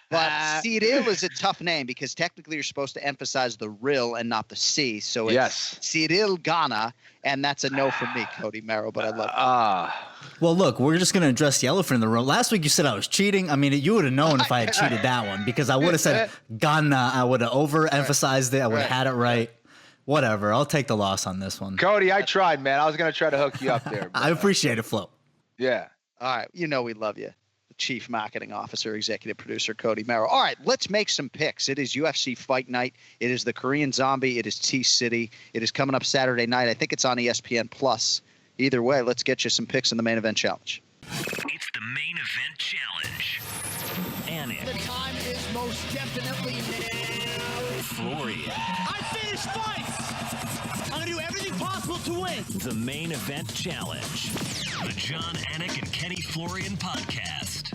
But Cyril is a tough name because technically you're supposed to emphasize the ril and not the C. So it's Cyril Gane, and that's a no for me, Cody Merrow, but I love it. Well, look, we're just going to address the elephant in the room. Last week you said I was cheating. I mean, you would have known if I had cheated that one because I would have said Ghana. I would have overemphasized it. I would have had it right. Whatever. I'll take the loss on this one. Cody, I tried, man. I was going to try to hook you up there. I appreciate it, Flo. Yeah. All right. You know we love you. The Chief Marketing Officer, Executive Producer, Cody Merrow. All right. Let's make some picks. It is UFC Fight Night. It is the Korean Zombie. It is T-City. It is coming up Saturday night. I think it's on ESPN+. Either way, let's get you some picks in the Main Event Challenge. It's the Main Event Challenge. Anik. The time is most definitely now. Florian. I finish fights. I'm going to do everything possible to win. The Main Event Challenge. The John Anik and Kenny Florian podcast.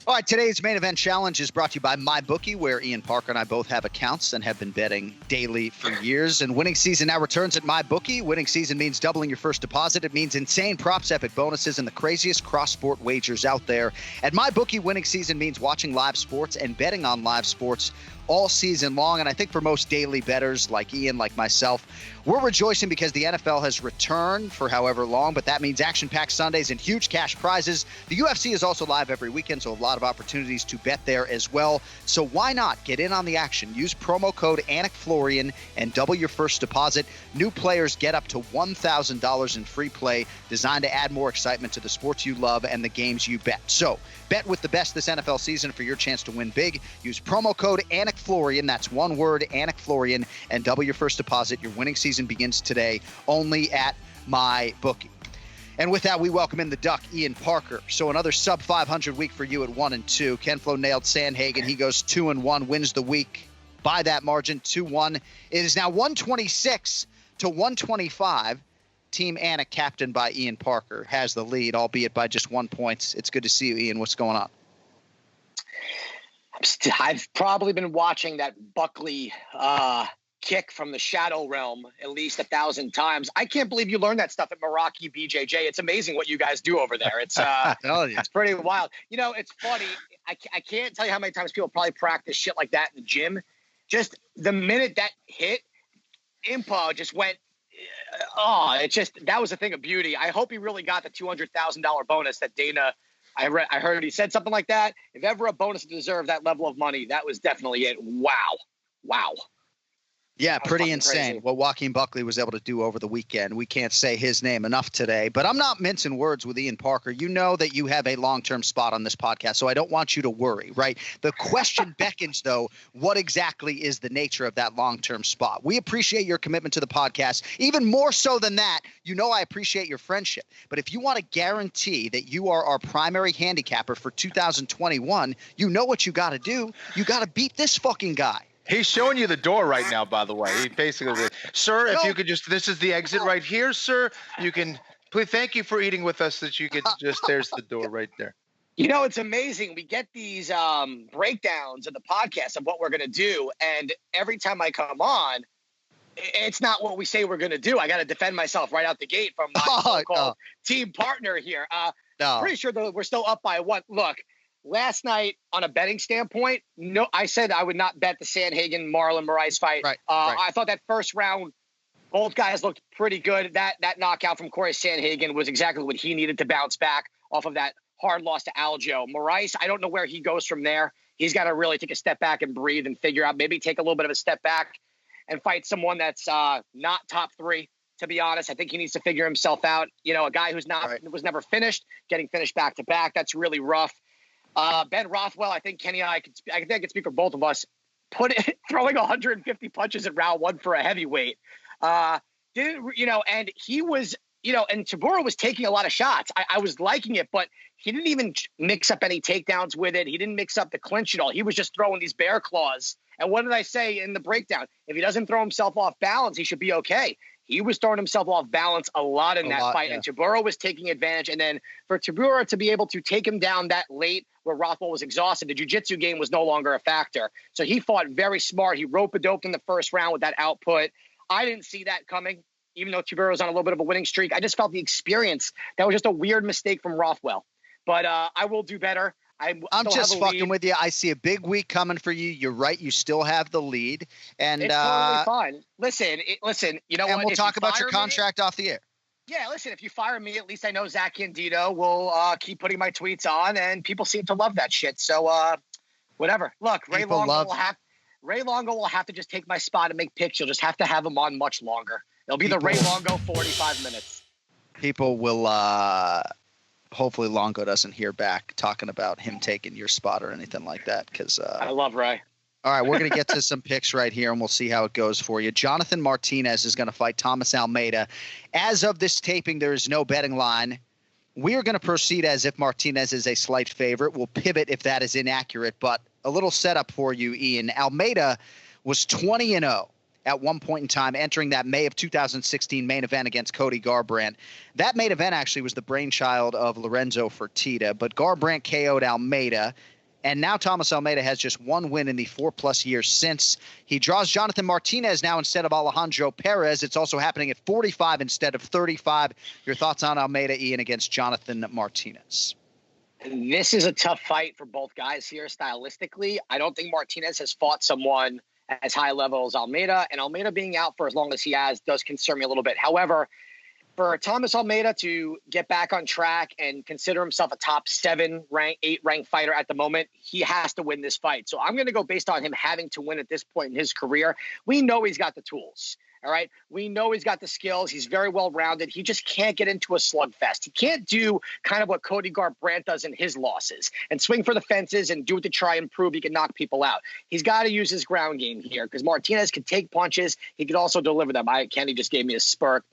All right, today's Main Event Challenge is brought to you by MyBookie, where Ian Parker and I both have accounts and have been betting daily for years. And winning season now returns at MyBookie. Winning season means doubling your first deposit. It means insane props, epic bonuses, and the craziest cross-sport wagers out there. At MyBookie, winning season means watching live sports and betting on live sports all season long. And I think for most daily bettors like Ian, like myself, We're rejoicing because the NFL has returned for however long, but that means action-packed Sundays and huge cash prizes. The UFC is also live every weekend, so a lot of opportunities to bet there as well. So why not get in on the action? Use promo code AnikFlorian and double your first deposit. New players get up to $1,000 in free play, designed to add more excitement to the sports you love and the games you bet. So bet with the best this NFL season for your chance to win big. Use promo code AnikFlorian, that's one word, AnikFlorian, and double your first deposit. Your winning season begins today only at MyBookie. And with that, we welcome in the Duck, Ian Parker. So another sub 500 week for you at 1-2. Ken Flo nailed Sandhagen. He goes 2-1, wins the week by that margin, 2-1. It is now 126 to 125. Team Anik, captained by Ian Parker, has the lead, albeit by just 1 point. It's good to see you, Ian. What's going on? I've probably been watching that Buckley kick from the shadow realm at least 1,000 times. I can't believe you learned that stuff at Meraki BJJ. It's amazing what you guys do over there. It's it's pretty wild. You know, it's funny. I can't tell you how many times people probably practice shit like that in the gym. Just the minute that hit, Impa just went, that was a thing of beauty. I hope he really got the $200,000 bonus that Dana, I heard he said something like that. If ever a bonus deserved that level of money, that was definitely it. Wow. Yeah, pretty insane crazy. What Joaquin Buckley was able to do over the weekend. We can't say his name enough today, but I'm not mincing words with Ian Parker. You know that you have a long-term spot on this podcast, so I don't want you to worry, right? The question beckons, though, what exactly is the nature of that long-term spot? We appreciate your commitment to the podcast. Even more so than that, you know I appreciate your friendship. But if you want to guarantee that you are our primary handicapper for 2021, you know what you got to do. You got to beat this fucking guy. He's showing you the door right now, by the way. He basically said, sir, if you could just, this is the exit right here, sir. You can, please, thank you for eating with us that you could just, there's the door right there. You know, it's amazing. We get these breakdowns of the podcast of what we're going to do. And every time I come on, it's not what we say we're going to do. I got to defend myself right out the gate from my so-called team partner here. Pretty sure that we're still up by one. Look. Last night, on a betting standpoint, no, I said I would not bet the Sandhagen Marlon Moraes fight. Right. I thought that first round, both guys looked pretty good. That knockout from Cory Sandhagen was exactly what he needed to bounce back off of that hard loss to Aljo. Moraes, I don't know where he goes from there. He's got to really take a step back and breathe and figure out, maybe take a little bit of a step back and fight someone that's not top three. To be honest, I think he needs to figure himself out. You know, a guy who's was never finished, getting finished back to back. That's really rough. Ben Rothwell, I think Kenny and I think I can speak for both of us, throwing 150 punches in round one for a heavyweight. And he was, and Tabura was taking a lot of shots. I was liking it, but he didn't even mix up any takedowns with it. He didn't mix up the clinch at all. He was just throwing these bear claws. And what did I say in the breakdown? If he doesn't throw himself off balance, he should be okay. He was throwing himself off balance a lot in that fight, and Tabura was taking advantage. And then for Tabura to be able to take him down that late where Rothwell was exhausted, the jiu-jitsu game was no longer a factor. So he fought very smart. He rope-a-doped in the first round with that output. I didn't see that coming, even though Tabura was on a little bit of a winning streak. I just felt the experience. That was just a weird mistake from Rothwell. But I will do better. I'm just fucking with you. I see a big week coming for you. You're right. You still have the lead, and it's totally fine. Listen. You know, and what? We'll talk about your contract off the air. Yeah, listen. If you fire me, at least I know Zach Candido will keep putting my tweets on, and people seem to love that shit. So, whatever. Look, Ray Longo will have to just take my spot and make picks. You'll just have to have him on much longer. It'll be the Ray Longo 45 minutes. People will. Hopefully Longo doesn't hear back talking about him taking your spot or anything like that. Because I love Ray. All right, we're going to get to some picks right here, and we'll see how it goes for you. Jonathan Martinez is going to fight Thomas Almeida. As of this taping, there is no betting line. We are going to proceed as if Martinez is a slight favorite. We'll pivot if that is inaccurate, but a little setup for you, Ian. Almeida was 20-0. At one point in time, entering that May of 2016 main event against Cody Garbrandt. That main event actually was the brainchild of Lorenzo Fertitta, but Garbrandt KO'd Almeida, and now Thomas Almeida has just one win in the 4+ years since. He draws Jonathan Martinez now instead of Alejandro Perez. It's also happening at 45 instead of 35. Your thoughts on Almeida, Ian, against Jonathan Martinez? This is a tough fight for both guys here stylistically. I don't think Martinez has fought someone as high level as Almeida, and Almeida being out for as long as he has does concern me a little bit. However, for Thomas Almeida to get back on track and consider himself a top 8 ranked fighter at the moment, he has to win this fight. So I'm going to go based on him having to win at this point in his career. We know he's got the tools. All right. We know he's got the skills. He's very well rounded. He just can't get into a slugfest. He can't do kind of what Cody Garbrandt does in his losses and swing for the fences and do it to try and prove he can knock people out. He's got to use his ground game here because Martinez can take punches. He could also deliver them. Kenny just gave me a smirk.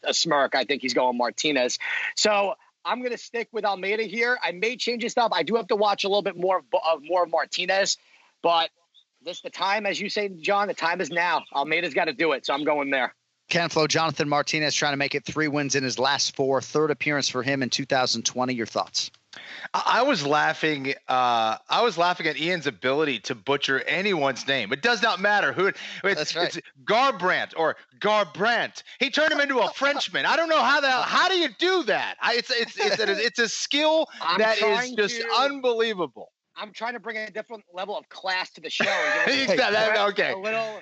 I think he's going Martinez. So I'm going to stick with Almeida here. I may change this up. I do have to watch a little bit more of Martinez, but the time, as you say, John, the time is now. Almeida's got to do it, so I'm going there. Ken Flo, Jonathan Martinez trying to make it 3 wins in his last 4. Third appearance for him in 2020. Your thoughts? I was laughing. I was laughing at Ian's ability to butcher anyone's name. It does not matter who. That's right. It's Garbrandt or Garbrandt. He turned him into a Frenchman. I don't know how do you do that? It's a skill that is just unbelievable. I'm trying to bring a different level of class to the show. Okay.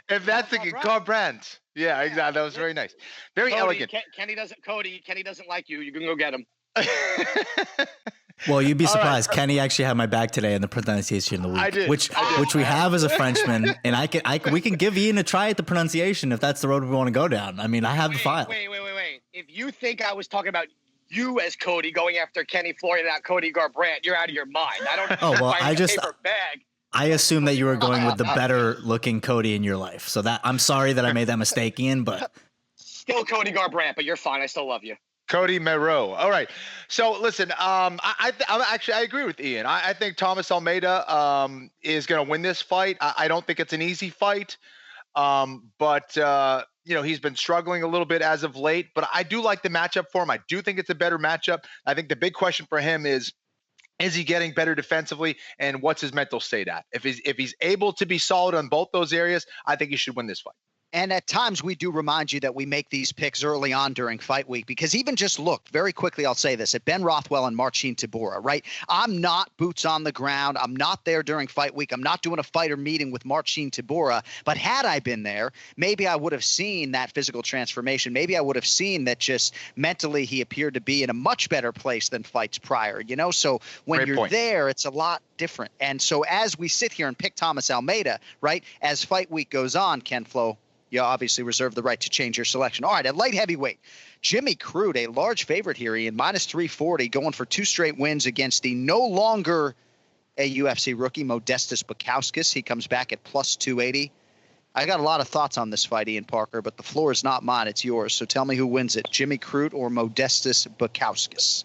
If that's the Garbrandt. Yeah, exactly. That was very nice. Very elegant. Kenny doesn't like you. You can go get him. Well, you'd be surprised. Right. Kenny actually had my back today in the pronunciation of the week, I did. which we have as a Frenchman, and we can give Ian a try at the pronunciation if that's the road we want to go down. I mean, I have the file. Wait. If you think I was talking about you as Cody going after Kenny Florian, not Cody Garbrandt, you're out of your mind. I don't. Oh well, I assume that you were going with the better looking Cody in your life. So I'm sorry that I made that mistake, Ian, but still Cody Garbrandt, but you're fine. I still love you. Cody Mero. All right. So listen, I agree with Ian. I think Thomas Almeida is going to win this fight. I don't think it's an easy fight, but he's been struggling a little bit as of late. But I do like the matchup for him. I do think it's a better matchup. I think the big question for him is he getting better defensively, and what's his mental state at? If he's able to be solid on both those areas, I think he should win this fight. And at times we do remind you that we make these picks early on during fight week because even just look very quickly, I'll say this, at Ben Rothwell and Marcin Tybura, right? I'm not boots on the ground. I'm not there during fight week. I'm not doing a fighter meeting with Marcin Tybura. But had I been there, maybe I would have seen that physical transformation. Maybe I would have seen that just mentally he appeared to be in a much better place than fights prior, So when Great you're point. there, it's a lot different. And so as we sit here and pick Thomas Almeida, right, as fight week goes on, Ken Flo, you obviously reserve the right to change your selection. All right, at light heavyweight, Jimmy Crute, a large favorite here, Ian, minus 340, going for 2 straight wins against the no longer a UFC rookie, Modestas Bukauskas. He comes back at plus 280. I got a lot of thoughts on this fight, Ian Parker, but the floor is not mine, it's yours. So tell me who wins it, Jimmy Crute or Modestas Bukauskas?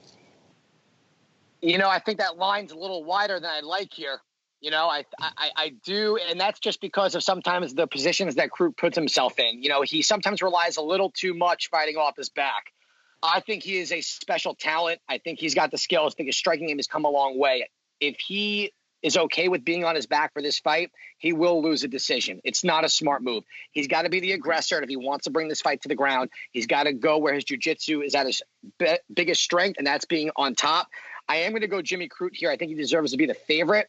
I think that line's a little wider than I like here. I do, and that's just because of sometimes the positions that Crute puts himself in. He sometimes relies a little too much fighting off his back. I think he is a special talent. I think he's got the skills. I think his striking game has come a long way. If he is okay with being on his back for this fight, he will lose a decision. It's not a smart move. He's got to be the aggressor, and if he wants to bring this fight to the ground, he's got to go where his jiu-jitsu is at his biggest strength, and that's being on top. I am going to go Jimmy Crute here. I think he deserves to be the favorite.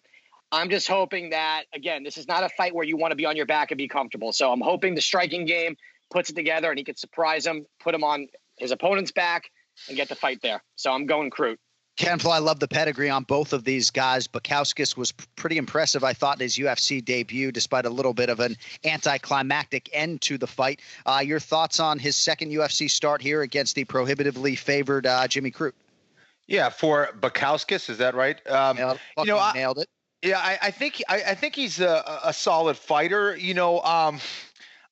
I'm just hoping that, again, this is not a fight where you want to be on your back and be comfortable. So I'm hoping the striking game puts it together and he could surprise him, put him on his opponent's back, and get the fight there. So I'm going Crute. Ken Flo, I love the pedigree on both of these guys. Bukauskas was pretty impressive, I thought, in his UFC debut, despite a little bit of an anticlimactic end to the fight. Your thoughts on his second UFC start here against the prohibitively favored Jimmy Crute? Yeah, for Bukauskas, is that right? Nailed it. Yeah, I think he's a solid fighter.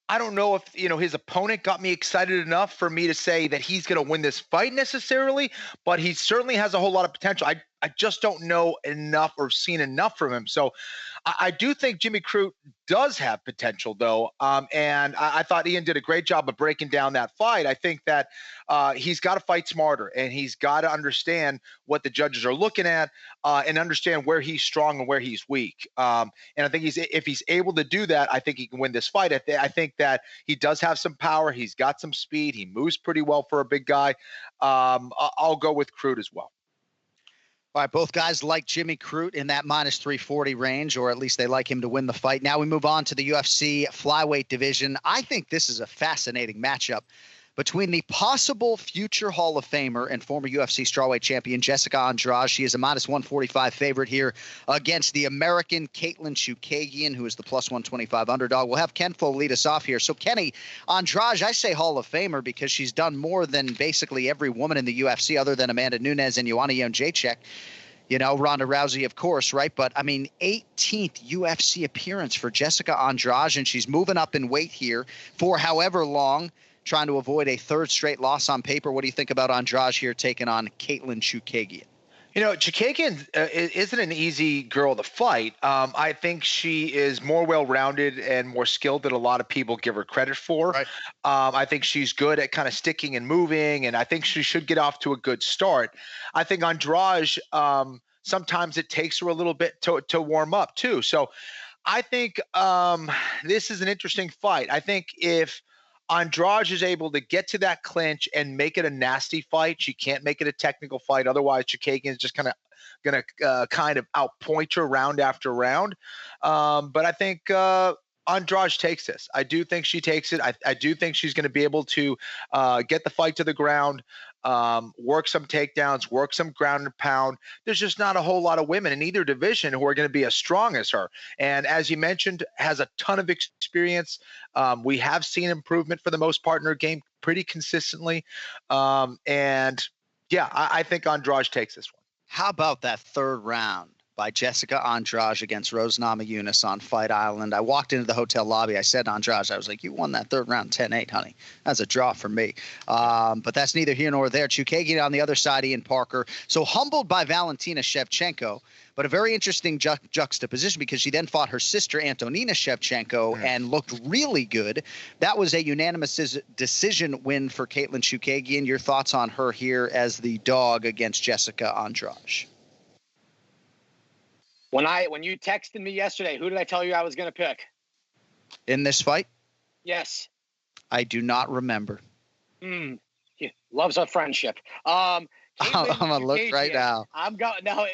I don't know if his opponent got me excited enough for me to say that he's going to win this fight necessarily, but he certainly has a whole lot of potential. I just don't know enough or seen enough from him. So I do think Jimmy Crute does have potential, though. And I thought Ian did a great job of breaking down that fight. I think that he's got to fight smarter, and he's got to understand what the judges are looking at and understand where he's strong and where he's weak. And I think if he's able to do that, I think he can win this fight. I think that he does have some power. He's got some speed. He moves pretty well for a big guy. I'll go with Crute as well. All right, both guys like Jimmy Crute in that minus 340 range, or at least they like him to win the fight. Now we move on to the UFC flyweight division. I think this is a fascinating matchup between the possible future Hall of Famer and former UFC strawweight champion Jessica Andrade. She is a minus 145 favorite here against the American Caitlin Chookagian, who is the plus 125 underdog. We'll have Ken Flo lead us off here. So, Kenny, Andrade, I say Hall of Famer because she's done more than basically every woman in the UFC other than Amanda Nunes and Joanna Jędrzejczyk. You know, Ronda Rousey, of course, right? But, I mean, 18th UFC appearance for Jessica Andrade, and she's moving up in weight here for however long, trying to avoid a third straight loss on paper. What do you think about Andrade here taking on Caitlin Chookagian? You know, Chookagian isn't an easy girl to fight. I think she is more well-rounded and more skilled than a lot of people give her credit for. Right. I think she's good at kind of sticking and moving, and I think she should get off to a good start. I think Andrade, sometimes it takes her a little bit to warm up too. So I think this is an interesting fight. I think if Andrade is able to get to that clinch and make it a nasty fight, she can't make it a technical fight. Otherwise, Chookagian is just going to outpoint her round after round. But I think Andrade takes this. I do think she takes it. I do think she's going to be able to get the fight to the ground, work some takedowns, work some ground and pound. There's just not a whole lot of women in either division who are going to be as strong as her. And as you mentioned, has a ton of experience. We have seen improvement for the most part in her game pretty consistently. And yeah, I think Andrade takes this one. How about that third round by Jessica Andrade against Rose Namajunas on Fight Island? I walked into the hotel lobby. I said, Andrade, I was like, you won that third round 10-8, honey. That's a draw for me. But that's neither here nor there. Chookagian on the other side, Ian Parker. So humbled by Valentina Shevchenko, but a very interesting juxtaposition because she then fought her sister, Antonina Shevchenko, and looked really good. That was a unanimous decision win for Caitlin Chookagian. Your thoughts on her here as the dog against Jessica Andrade? When you texted me yesterday, who did I tell you I was going to pick? In this fight? Yes. I do not remember. He loves our friendship. I'm going to look right now. I'm going. No,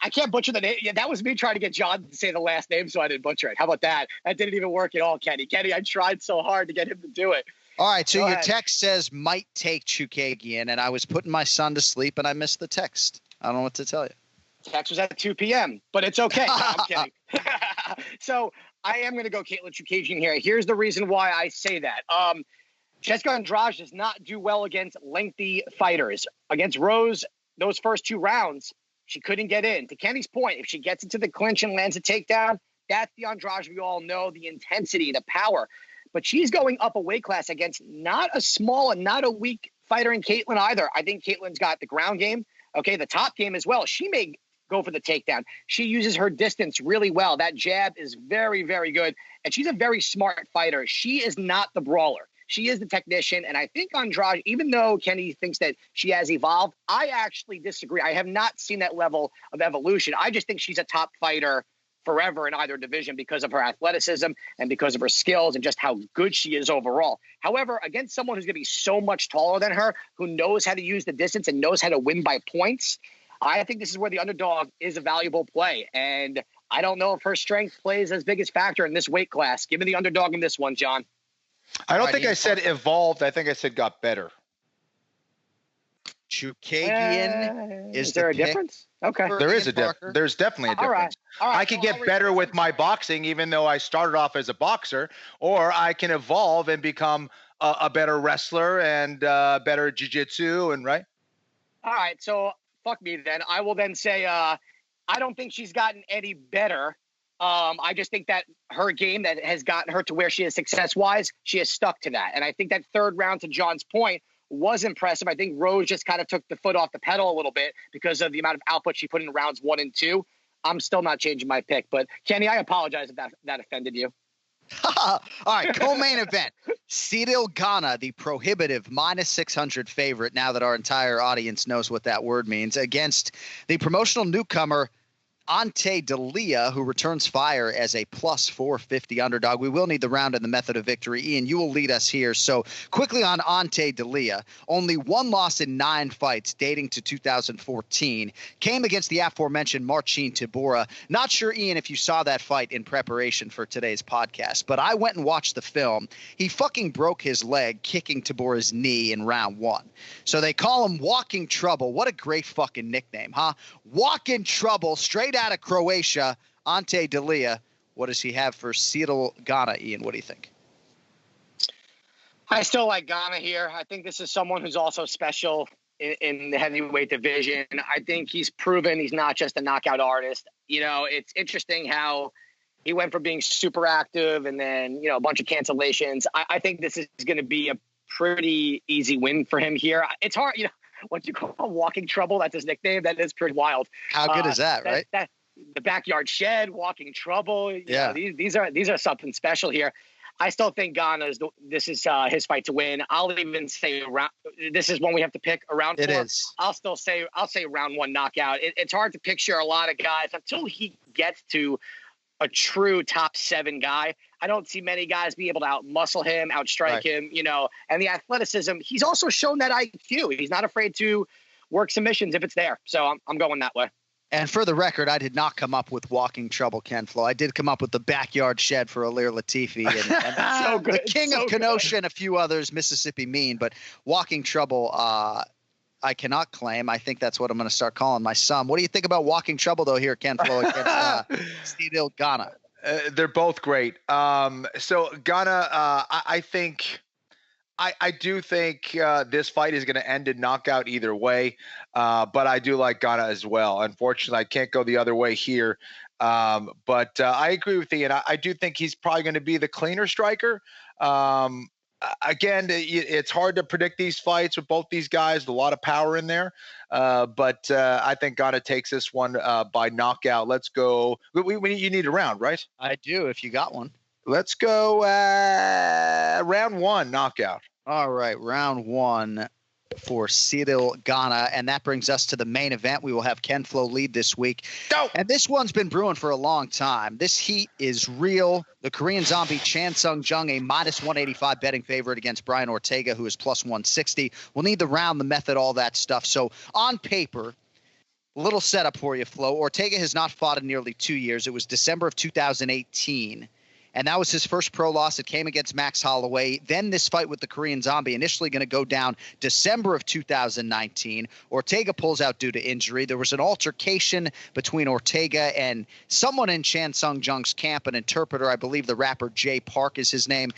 I can't butcher the name. Yeah, that was me trying to get John to say the last name so I didn't butcher it. How about that? That didn't even work at all, Kenny. Kenny, I tried so hard to get him to do it. All right, so your text says might take Chookagian, and I was putting my son to sleep, and I missed the text. I don't know what to tell you. Text was at 2 p.m., but it's okay. No, I'm kidding. So I am going to go Caitlin Chookagian here. Here's the reason why I say that. Jessica Andrade does not do well against lengthy fighters. Against Rose, those first two rounds, she couldn't get in. To Kenny's point, if she gets into the clinch and lands a takedown, that's the Andrade we all know, the intensity, the power. But she's going up a weight class against not a small and not a weak fighter in Caitlin either. I think Caitlin's got the ground game, the top game as well. She may go for the takedown. She uses her distance really well. That jab is very, very good. And she's a very smart fighter. She is not the brawler. She is the technician. And I think Andrade, even though Kenny thinks that she has evolved, I actually disagree. I have not seen that level of evolution. I just think she's a top fighter forever in either division because of her athleticism and because of her skills and just how good she is overall. However, against someone who's going to be so much taller than her, who knows how to use the distance and knows how to win by points, I think this is where the underdog is a valuable play. And I don't know if her strength plays as big a factor in this weight class. Give me the underdog in this one, John. I don't think I said evolved. I think I said got better. Chookagian is there a difference? Okay. There is a difference. There's definitely a difference. All right. I can get better with my boxing, even though I started off as a boxer, or I can evolve and become a better wrestler and better jiu-jitsu and right. All right. So fuck me then. I will then say I don't think she's gotten any better. I just think that her game that has gotten her to where she is success-wise, she has stuck to that. And I think that third round, to John's point, was impressive. I think Rose just kind of took the foot off the pedal a little bit because of the amount of output she put in rounds 1 and 2. I'm still not changing my pick. But, Kenny, I apologize if that offended you. All right, co-main event. Cyril Gane, the prohibitive minus 600 favorite, now that our entire audience knows what that word means, against the promotional newcomer Ante D'Elia, who returns fire as a plus 450 underdog. We will need the round and the method of victory. Ian, you will lead us here. So quickly on Ante D'Elia, only one loss in 9 fights dating to 2014. Came against the aforementioned Marcin Tybura. Not sure, Ian, if you saw that fight in preparation for today's podcast, but I went and watched the film. He fucking broke his leg kicking Tybura's knee in round 1. So they call him Walking Trouble. What a great fucking nickname, huh? Walking Trouble, straight out of Croatia. Ante D'Elia. What does he have for Cyril Gane, Ian? What do you think? I still like Gane here. I think this is someone who's also special in the heavyweight division. I think he's proven he's not just a knockout artist. You know, it's interesting how he went from being super active and then, you know, a bunch of cancellations. I think this is going to be a pretty easy win for him here. It's hard, you know, what you call Walking Trouble, that's his nickname. That is pretty wild. How good is that, right? The backyard shed, Walking Trouble. Yeah. You know, these are something special here. I still think this is his fight to win. I'll even say this is one we have to pick around 4. It is. I'll say round 1 knockout. It's hard to picture a lot of guys until he gets to a true top 7 guy. I don't see many guys be able to outmuscle him, outstrike him, you know, and the athleticism. He's also shown that IQ. He's not afraid to work submissions if it's there. So I'm going that way. And for the record, I did not come up with Walking Trouble, Ken Flo. I did come up with the backyard shed for Alir Latifi and so good. The King of Kenosha and a few others, Mississippi Mean. But Walking Trouble, I cannot claim. I think that's what I'm going to start calling my son. What do you think about Walking Trouble, though, here, Ken Flo, against Cyril Gane? They're both great. So Gane, I think I do think this fight is going to end in knockout either way, but I do like Gane as well. Unfortunately, I can't go the other way here. But I agree with Ian. I do think he's probably going to be the cleaner striker. Again, it's hard to predict these fights with both these guys. A lot of power in there. But I think Gane takes this one by knockout. Let's go. You need a round, right? I do, if you got one. Let's go round 1 knockout. All right, round 1 for Cyril Gane. And that brings us to the main event. We will have Ken Flo lead this week. Go! And this one's been brewing for a long time. This heat is real. The Korean Zombie Chan Sung Jung, a minus 185 betting favorite against Brian Ortega, who is plus 160. We'll need the round, the method, all that stuff. So on paper, little setup for you, Flo. Ortega has not fought in nearly 2 years. It was December of 2018. And that was his first pro loss. It came against Max Holloway. Then this fight with the Korean Zombie, initially going to go down December of 2019. Ortega pulls out due to injury. There was an altercation between Ortega and someone in Chan Sung Jung's camp, an interpreter. I believe the rapper Jay Park is his name.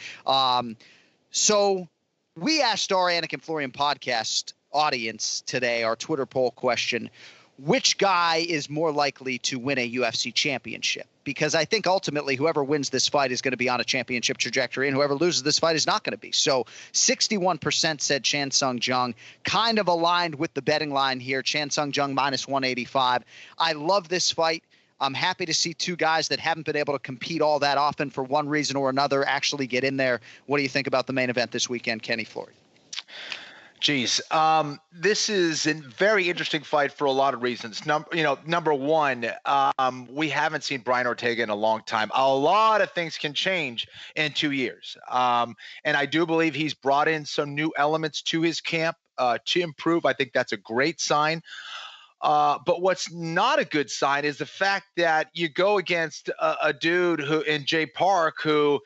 So we asked our Anik Florian podcast audience today, our Twitter poll question, which guy is more likely to win a UFC championship? Because I think ultimately whoever wins this fight is going to be on a championship trajectory, and whoever loses this fight is not going to be. So 61% said Chan Sung Jung, kind of aligned with the betting line here. Chan Sung Jung minus 185. I love this fight. I'm happy to see 2 guys that haven't been able to compete all that often for one reason or another actually get in there. What do you think about the main event this weekend, Kenny Florian? Geez, this is a very interesting fight for a lot of reasons. Number one, we haven't seen Brian Ortega in a long time. A lot of things can change in 2 years. And I do believe he's brought in some new elements to his camp to improve. I think that's a great sign. But what's not a good sign is the fact that you go against a dude who in Jay Park, who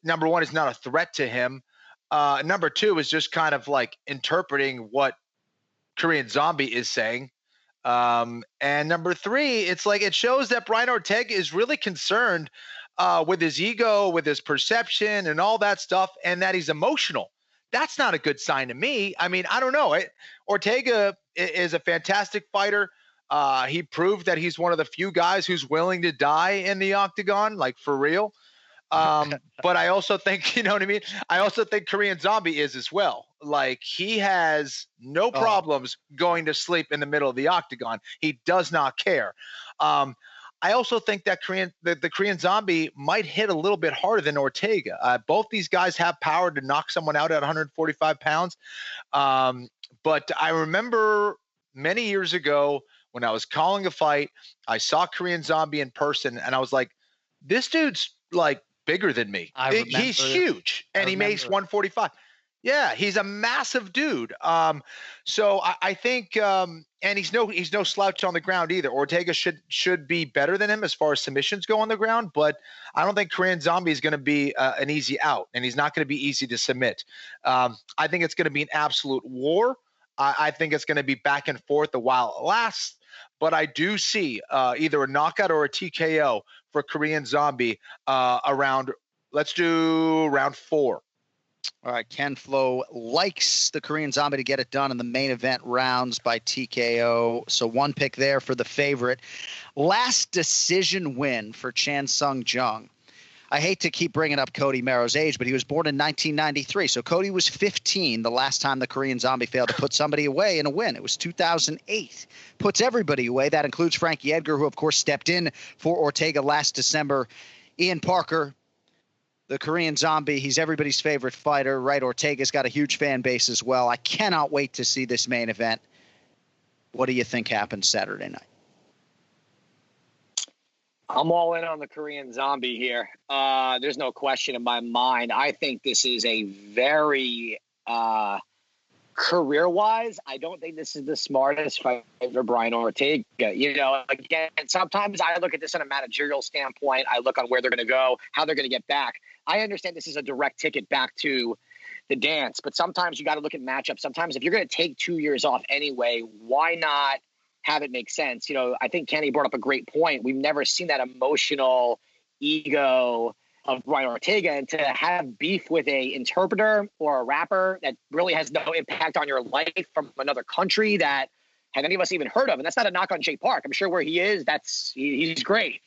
number one is not a threat to him. Number 2 is just kind of like interpreting what Korean Zombie is saying. And number 3, it's like it shows that Brian Ortega is really concerned with his ego, with his perception and all that stuff, and that he's emotional. That's not a good sign to me. I mean, I don't know. Ortega is a fantastic fighter. He proved that he's one of the few guys who's willing to die in the octagon, like for real. But I also think, you know what I mean? I also think Korean Zombie is as well. Like he has no problems going to sleep in the middle of the octagon. He does not care. I also think that the Korean Zombie might hit a little bit harder than Ortega. Both these guys have power to knock someone out at 145 pounds. But I remember many years ago when I was calling a fight, I saw Korean Zombie in person, and I was like, this dude's like bigger than me. He's huge, and he makes 145. Yeah, he's a massive dude. So I think, and he's no slouch on the ground either. Ortega should be better than him as far as submissions go on the ground, but I don't think Korean Zombie is going to be an easy out, and he's not going to be easy to submit. I think it's going to be an absolute war. I think it's going to be back and forth a while it lasts, but I do see either a knockout or a TKO for Korean Zombie around. Let's do round 4. All right, Ken Flo likes the Korean Zombie to get it done in the main event rounds by TKO. So one pick there for the favorite. Last decision win for Chan Sung Jung. I hate to keep bringing up Cody Merrow's age, but he was born in 1993. So Cody was 15 the last time the Korean Zombie failed to put somebody away in a win. It was 2008. Puts everybody away. That includes Frankie Edgar, who, of course, stepped in for Ortega last December. Ian Parker, the Korean Zombie, he's everybody's favorite fighter, right? Ortega's got a huge fan base as well. I cannot wait to see this main event. What do you think happens Saturday night? I'm all in on the Korean Zombie here. There's no question in my mind. I think this is a very career-wise, I don't think this is the smartest fight for Brian Ortega. You know, again, sometimes I look at this on a managerial standpoint. I look on where they're going to go, how they're going to get back. I understand this is a direct ticket back to the dance, but sometimes you got to look at matchups. Sometimes if you're going to take 2 years off anyway, why not have it make sense? You know, I think Kenny brought up a great point. We've never seen that emotional ego of Brian Ortega, and to have beef with a interpreter or a rapper that really has no impact on your life from another country that have any of us even heard of. And that's not a knock on Jay Park. I'm sure where he is, he's great,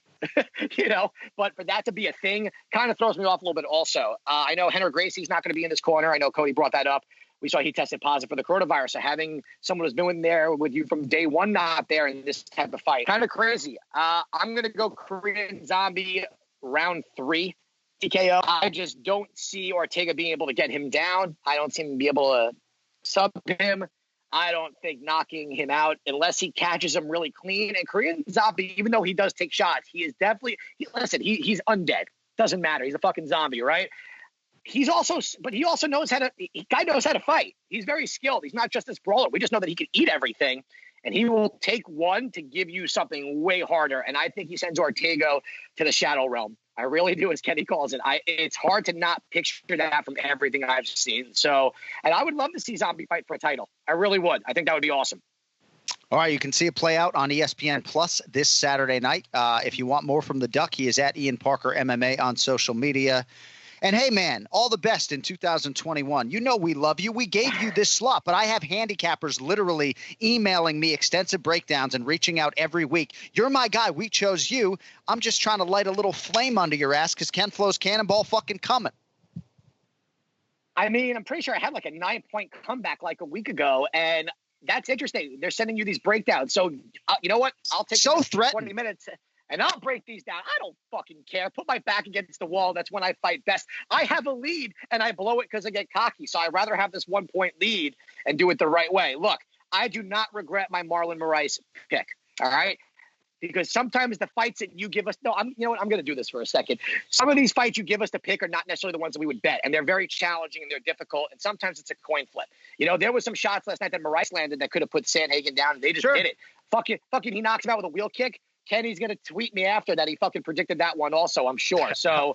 you know, but for that to be a thing kind of throws me off a little bit also. I know Henry Gracie's not going to be in this corner. I know Cody brought that up. We saw he tested positive for the coronavirus. So having someone who's been in there with you from day one, not there in this type of fight, kind of crazy. I'm going to go Korean Zombie round 3. TKO. I just don't see Ortega being able to get him down. I don't see him be able to sub him. I don't think knocking him out unless he catches him really clean. And Korean Zombie, even though he does take shots, he is definitely he's undead. Doesn't matter. He's a fucking zombie, right? He also knows how to fight. He's very skilled. He's not just this brawler. We just know that he can eat everything. And he will take one to give you something way harder. And I think he sends Ortega to the shadow realm. I really do, as Kenny calls it. It's hard to not picture that from everything I've seen. So, and I would love to see Zombie fight for a title. I really would. I think that would be awesome. All right, you can see it play out on ESPN Plus this Saturday night. If you want more from the Duck, he is at Ian Parker MMA on social media. And hey, man, all the best in 2021. You know we love you. We gave you this slot, but I have handicappers literally emailing me extensive breakdowns and reaching out every week. You're my guy. We chose you. I'm just trying to light a little flame under your ass because Ken Flo's cannonball fucking coming. I mean, I'm pretty sure I had like a 9-point comeback like a week ago, and that's interesting. They're sending you these breakdowns. So you know what? I'll take 20 minutes. And I'll break these down. I don't fucking care. Put my back against the wall. That's when I fight best. I have a lead, and I blow it because I get cocky. So I'd rather have this 1-point lead and do it the right way. Look, I do not regret my Marlon Moraes pick, all right? Because sometimes the fights that you give us – you know what? I'm going to do this for a second. Some of these fights you give us to pick are not necessarily the ones that we would bet, and they're very challenging and they're difficult, and sometimes it's a coin flip. You know, there was some shots last night that Moraes landed that could have put Sandhagen down, and they just did it. Fucking he knocks him out with a wheel kick. Kenny's going to tweet me after that. He fucking predicted that one also, I'm sure. So,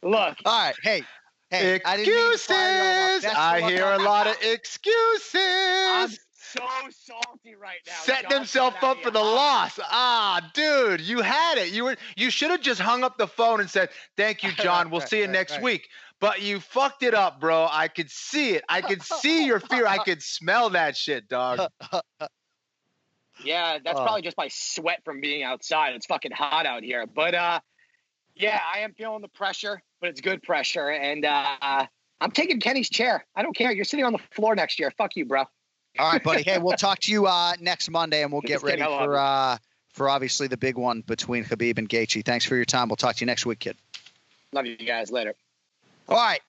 look. All right. Hey. Excuses. I hear a lot of excuses. I'm so salty right now. Setting himself up for the loss. Dude, you had it. You should have just hung up the phone and said, thank you, John. We'll see you next week. But you fucked it up, bro. I could see it. I could see your fear. I could smell that shit, dog. Yeah, that's probably just my sweat from being outside. It's fucking hot out here. But, yeah, I am feeling the pressure, but it's good pressure. And I'm taking Kenny's chair. I don't care. You're sitting on the floor next year. Fuck you, bro. All right, buddy. Hey, we'll talk to you next Monday, and we'll get ready for obviously the big one between Khabib and Gaethje. Thanks for your time. We'll talk to you next week, kid. Love you guys. Later. All right.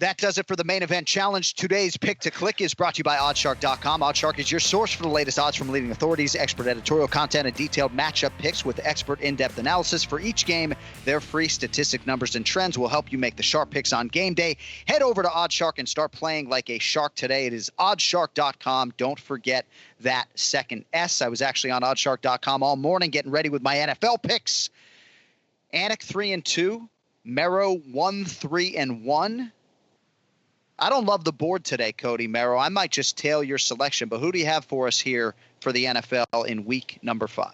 That does it for the main event challenge. Today's pick to click is brought to you by Oddshark.com. Oddshark is your source for the latest odds from leading authorities, expert editorial content, and detailed matchup picks with expert in-depth analysis for each game. Their free statistic numbers and trends will help you make the sharp picks on game day. Head over to Oddshark and start playing like a shark today. It is Oddshark.com. Don't forget that second S. I was actually on Oddshark.com all morning getting ready with my NFL picks. Anik 3-2, Mero 1-3-1. I don't love the board today, Cody Mero. I might just tail your selection, but who do you have for us here for the NFL in week number 5?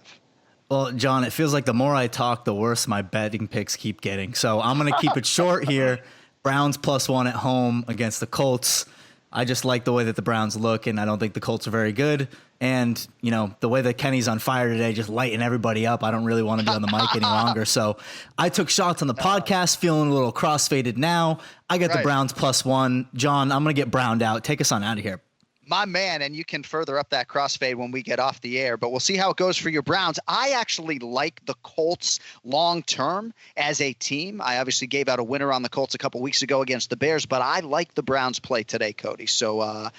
Well, John, it feels like the more I talk, the worse my betting picks keep getting. So I'm going to keep it short here. Browns +1 at home against the Colts. I just like the way that the Browns look, and I don't think the Colts are very good. And, you know, the way that Kenny's on fire today, just lighting everybody up, I don't really want to be on the mic any longer. So I took shots on the podcast, feeling a little crossfaded now. I got the Browns +1. John, I'm going to get browned out. Take us on out of here. My man, and you can further up that crossfade when we get off the air, but we'll see how it goes for your Browns. I actually like the Colts long-term as a team. I obviously gave out a winner on the Colts a couple weeks ago against the Bears, but I like the Browns play today, Cody. So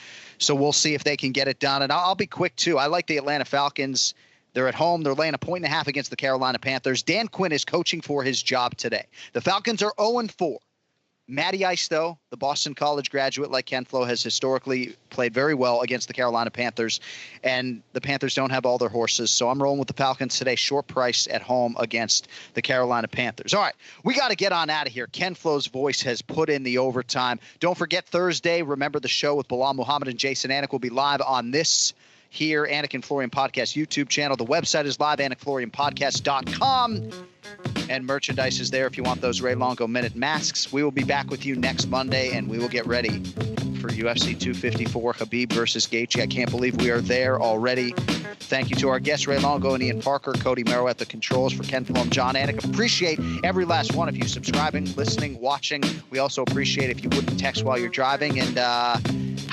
we'll see if they can get it done. And I'll be quick, too. I like the Atlanta Falcons. They're at home. They're laying 1.5 against the Carolina Panthers. Dan Quinn is coaching for his job today. The Falcons are 0-4. Matty Ice, though, the Boston College graduate like Ken Flo, has historically played very well against the Carolina Panthers, and the Panthers don't have all their horses, so I'm rolling with the Falcons today, short price at home against the Carolina Panthers. All right, we got to get on out of here. Ken Flo's voice has put in the overtime. Don't forget Thursday, remember the show with Bilal Muhammad and Jason Anik will be live on this here, Anik and Florian Podcast YouTube channel. The website is live, AnikFlorianPodcast.com. And merchandise is there if you want those Ray Longo Minute masks. We will be back with you next Monday, and we will get ready for UFC 254, Khabib versus Gaethje. I can't believe we are there already. Thank you to our guests, Ray Longo and Ian Parker, Cody Mero at the controls for Ken Flo and John Anik. Appreciate every last one of you subscribing, listening, watching. We also appreciate if you wouldn't text while you're driving. And how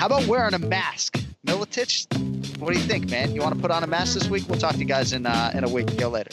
about wearing a mask? Militich, what do you think, man? You want to put on a mask this week? We'll talk to you guys in a week. See you later.